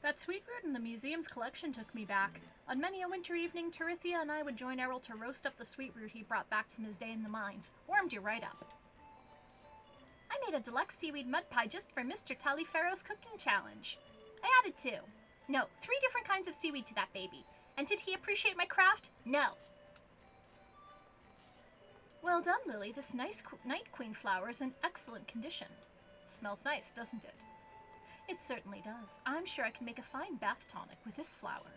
That sweet root in the museum's collection took me back. On many a winter evening, Terithia and I would join Errol to roast up the sweet root he brought back from his day in the mines. Warmed you right up. I made a deluxe seaweed mud pie just for Mr. Taliaferro's cooking challenge. I added 2. No, 3 different kinds of seaweed to that baby. And did he appreciate my craft? No. Well done, Lily. This nice Night Queen flower is in excellent condition. Smells nice, doesn't it? It certainly does. I'm sure I can make a fine bath tonic with this flower.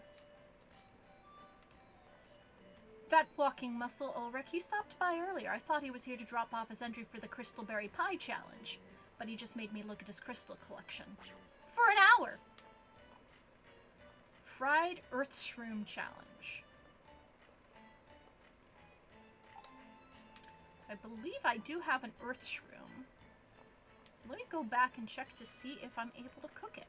That walking muscle, Ulrich, he stopped by earlier. I thought he was here to drop off his entry for the Crystalberry Pie Challenge, but he just made me look at his crystal collection. For an hour! Fried Earth Shroom Challenge. So I believe I do have an Earth Shroom. So let me go back and check to see if I'm able to cook it.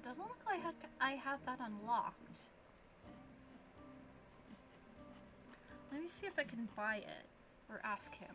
Doesn't look like I have that unlocked. Let me see if I can buy it or ask him.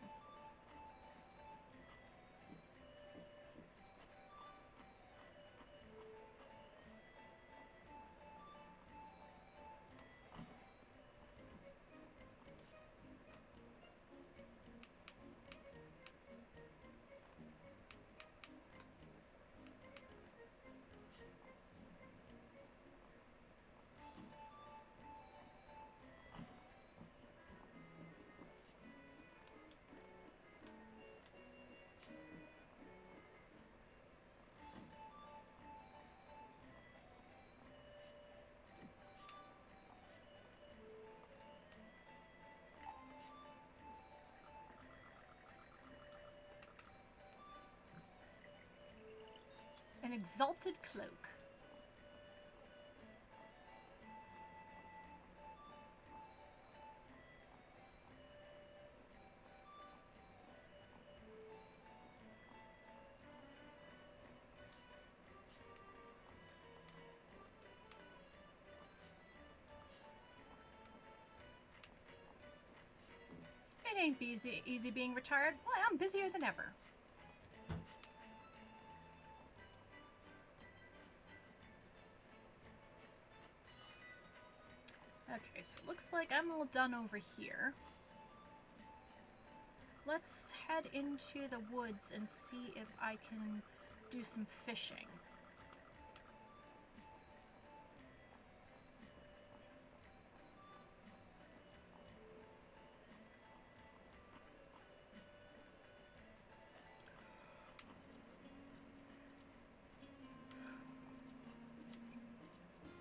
An exalted cloak. It ain't easy being retired. Why, I'm busier than ever. Okay, so it looks like I'm all done over here. Let's head into the woods and see if I can do some fishing.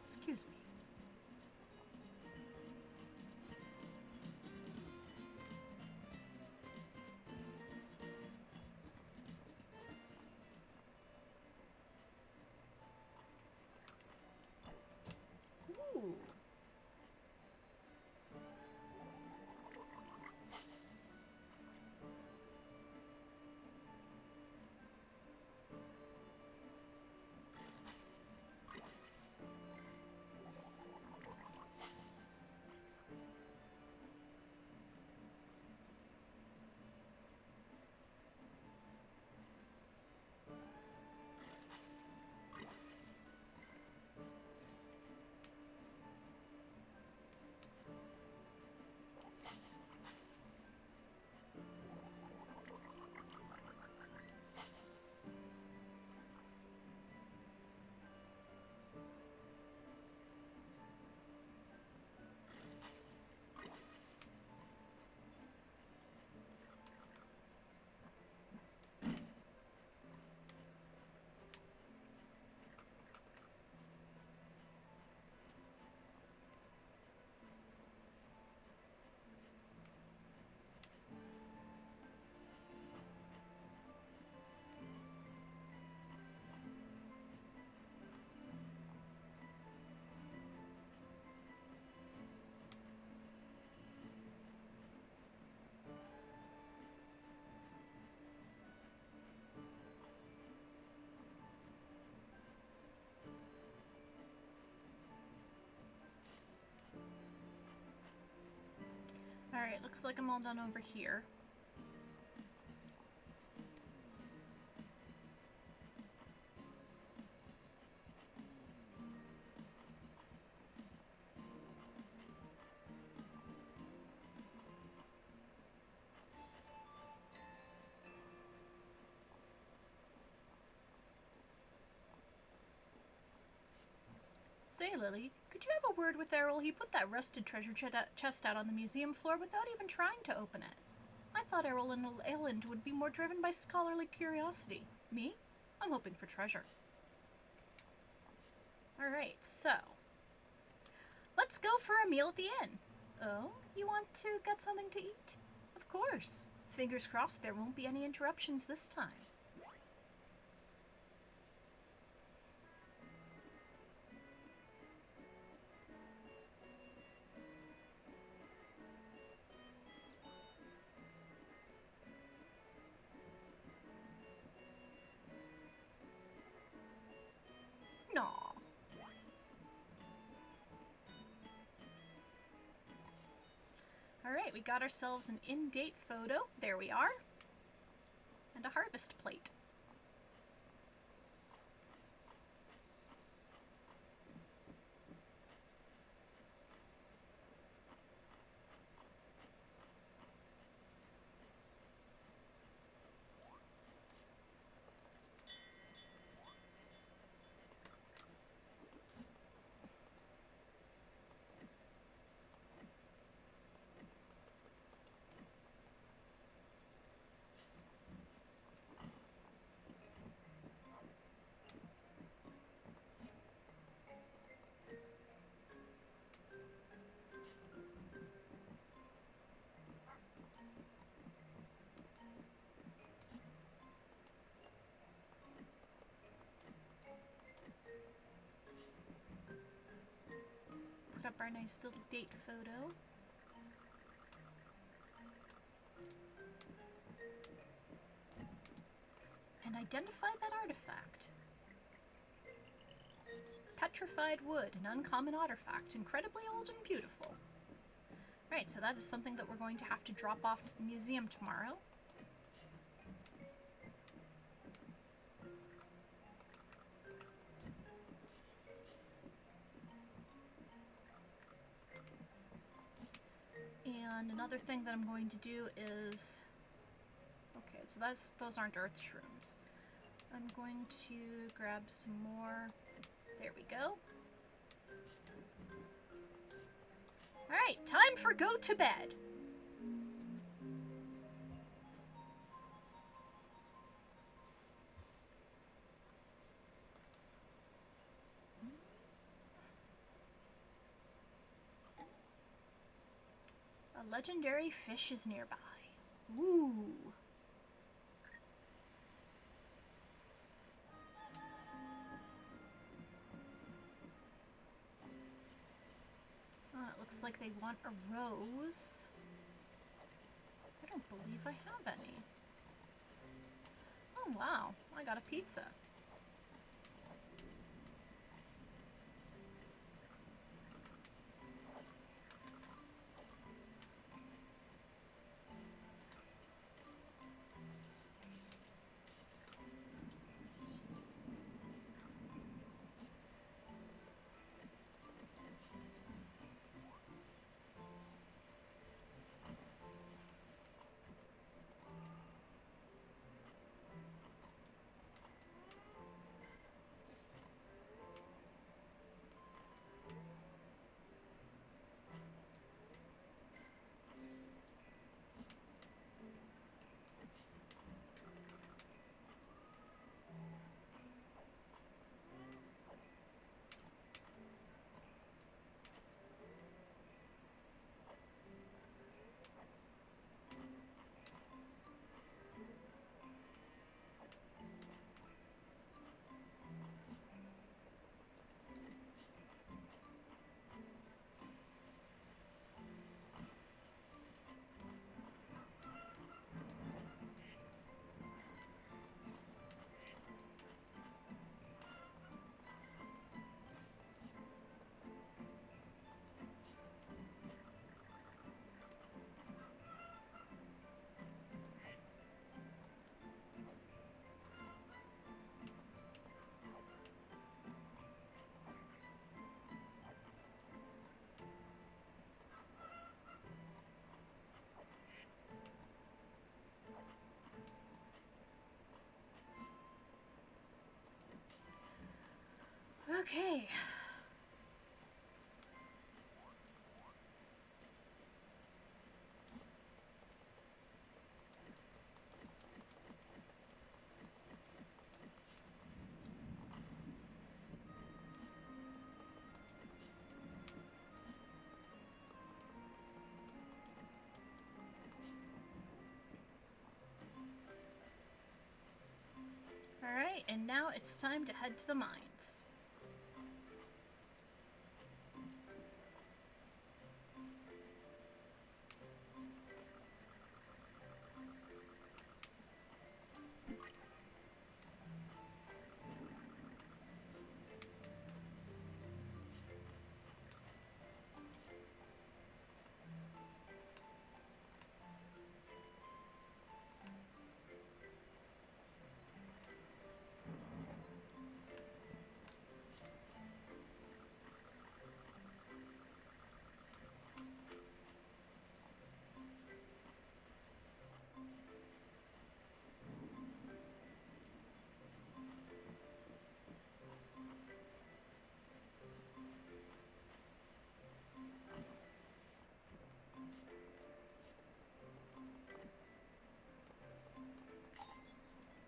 Excuse me. Ooh. Alright, looks like I'm all done over here. Say, Lily, could you have a word with Errol? He put that rusted treasure chest out on the museum floor without even trying to open it. I thought Errol and Eland would be more driven by scholarly curiosity. Me? I'm hoping for treasure. Alright, so. Let's go for a meal at the inn. Oh, you want to get something to eat? Of course. Fingers crossed there won't be any interruptions this time. Aw. Alright, we got ourselves an in-date photo. There we are. And a harvest plate. Put up our nice little date photo. And identify that artifact. Petrified wood, an uncommon artifact, incredibly old and beautiful. Right, so that is something that we're going to have to drop off to the museum tomorrow. And another thing that I'm going to do is... Okay, so those aren't earth shrooms. I'm going to grab some more. There we go. Alright, time for go to bed. A legendary fish is nearby. Woo! It looks like they want a rose. I don't believe I have any. Oh wow, I got a pizza. Okay. Alright, and now it's time to head to the mines.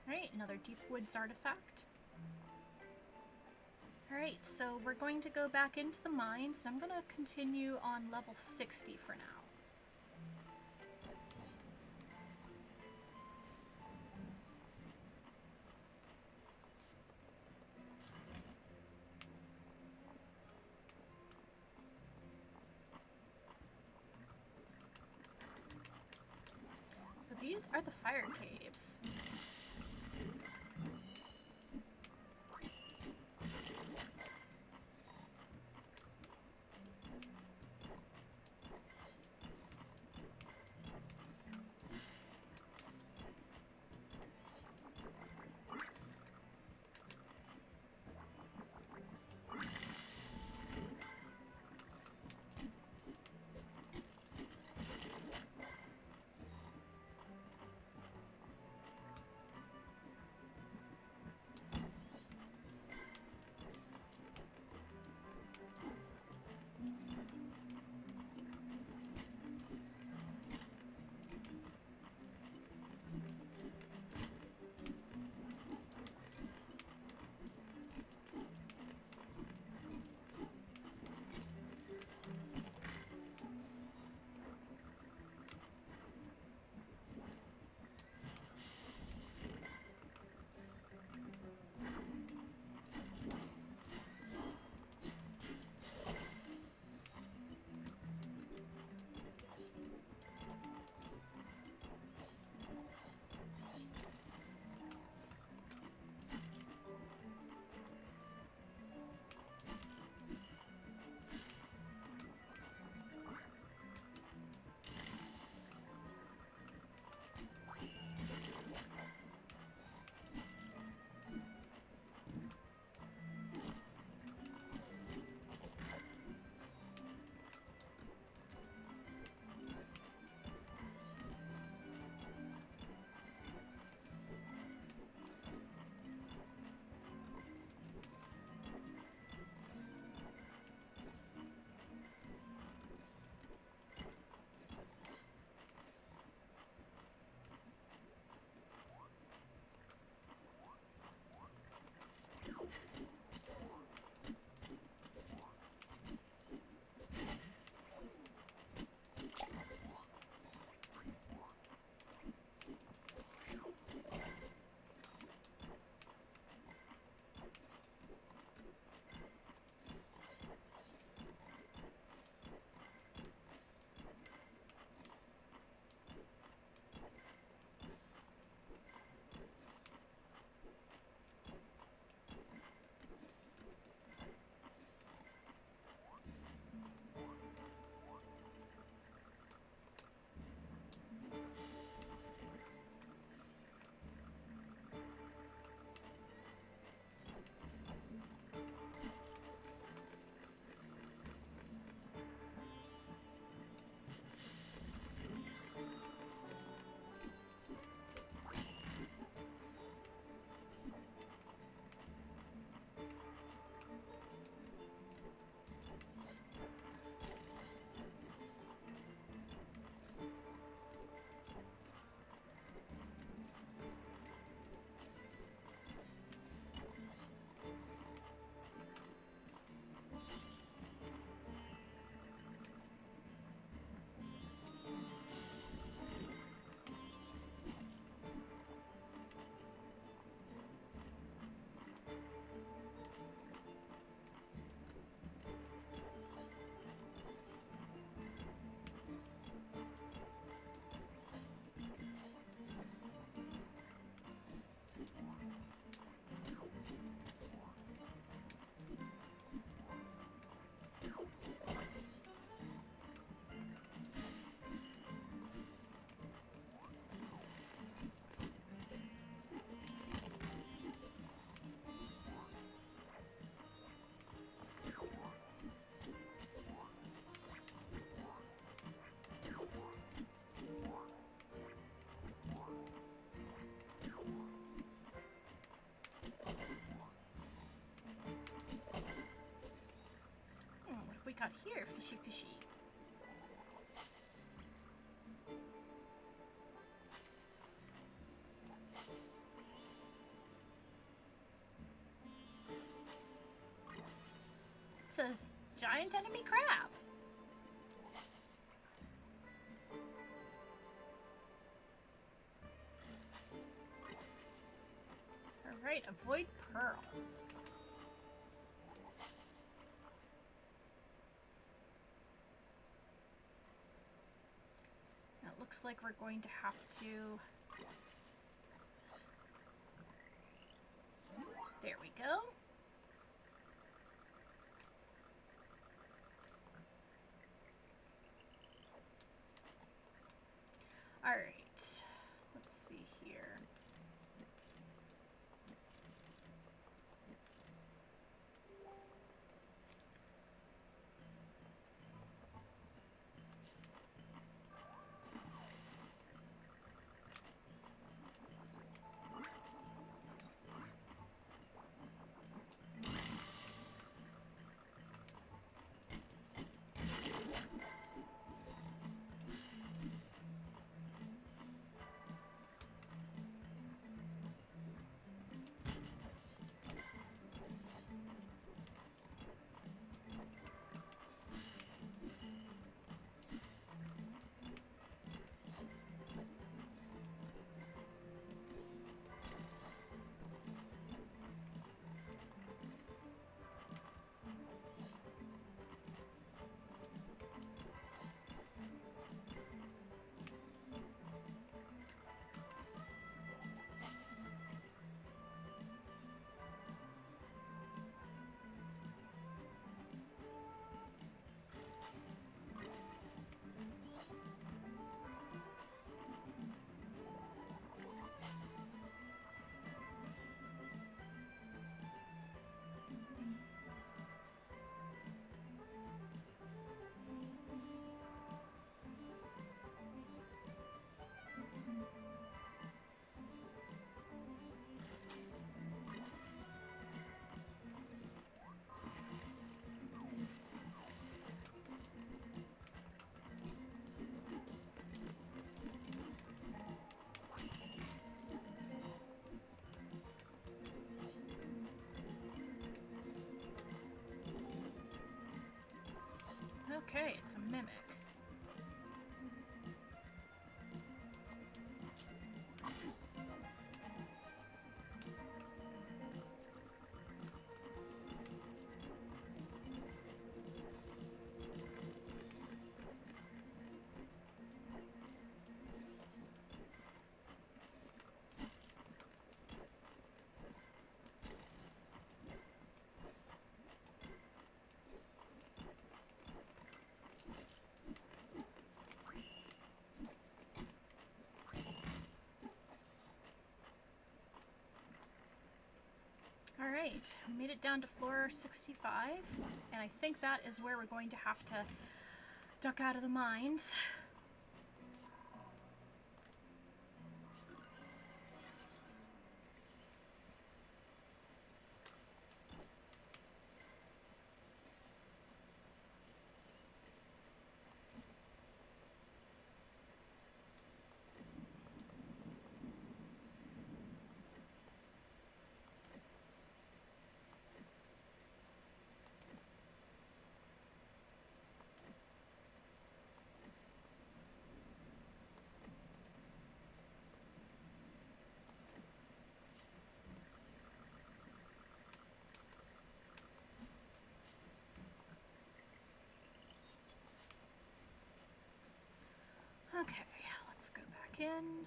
Alright, another Deep Woods artifact. Alright, so we're going to go back into the mines. I'm going to continue on level 60 for now. So these are the fire caves. got here? Fishy, fishy. It says giant enemy crab. Alright, avoid pearl. Now it looks like we're going to have to... There we go. Alright, let's see here. Okay, it's a mimic. Alright, we made it down to floor 65, and I think that is where we're going to have to duck out of the mines. Okay, let's go back in.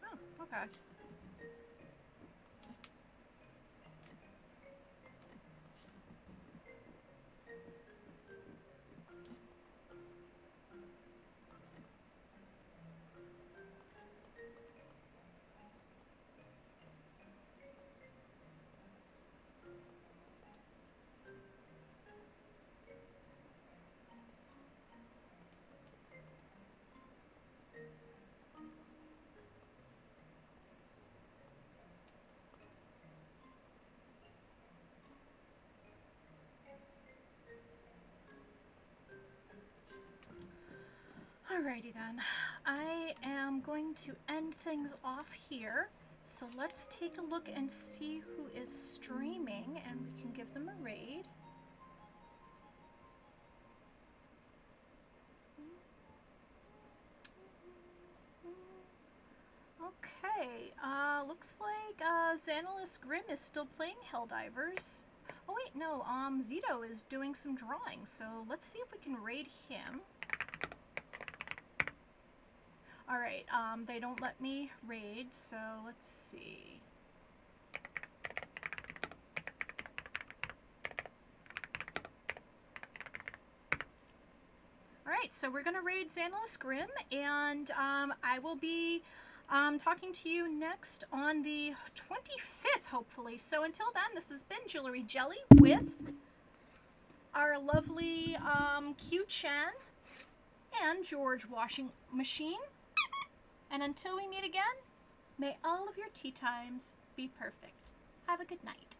Oh, okay. Alrighty then. I am going to end things off here. So let's take a look and see who is streaming, and we can give them a raid. Okay, looks like Xanalis Grimm is still playing Helldivers. Oh wait, no, Zito is doing some drawing, so let's see if we can raid him. Alright, they don't let me raid, so let's see. Alright, so we're gonna raid Xanalis Grimm, and I will be talking to you next on the 25th, hopefully. So until then, this has been Jewelry Jelly with our lovely Q-Chan and George Washing Machine. And until we meet again, may all of your tea times be perfect. Have a good night.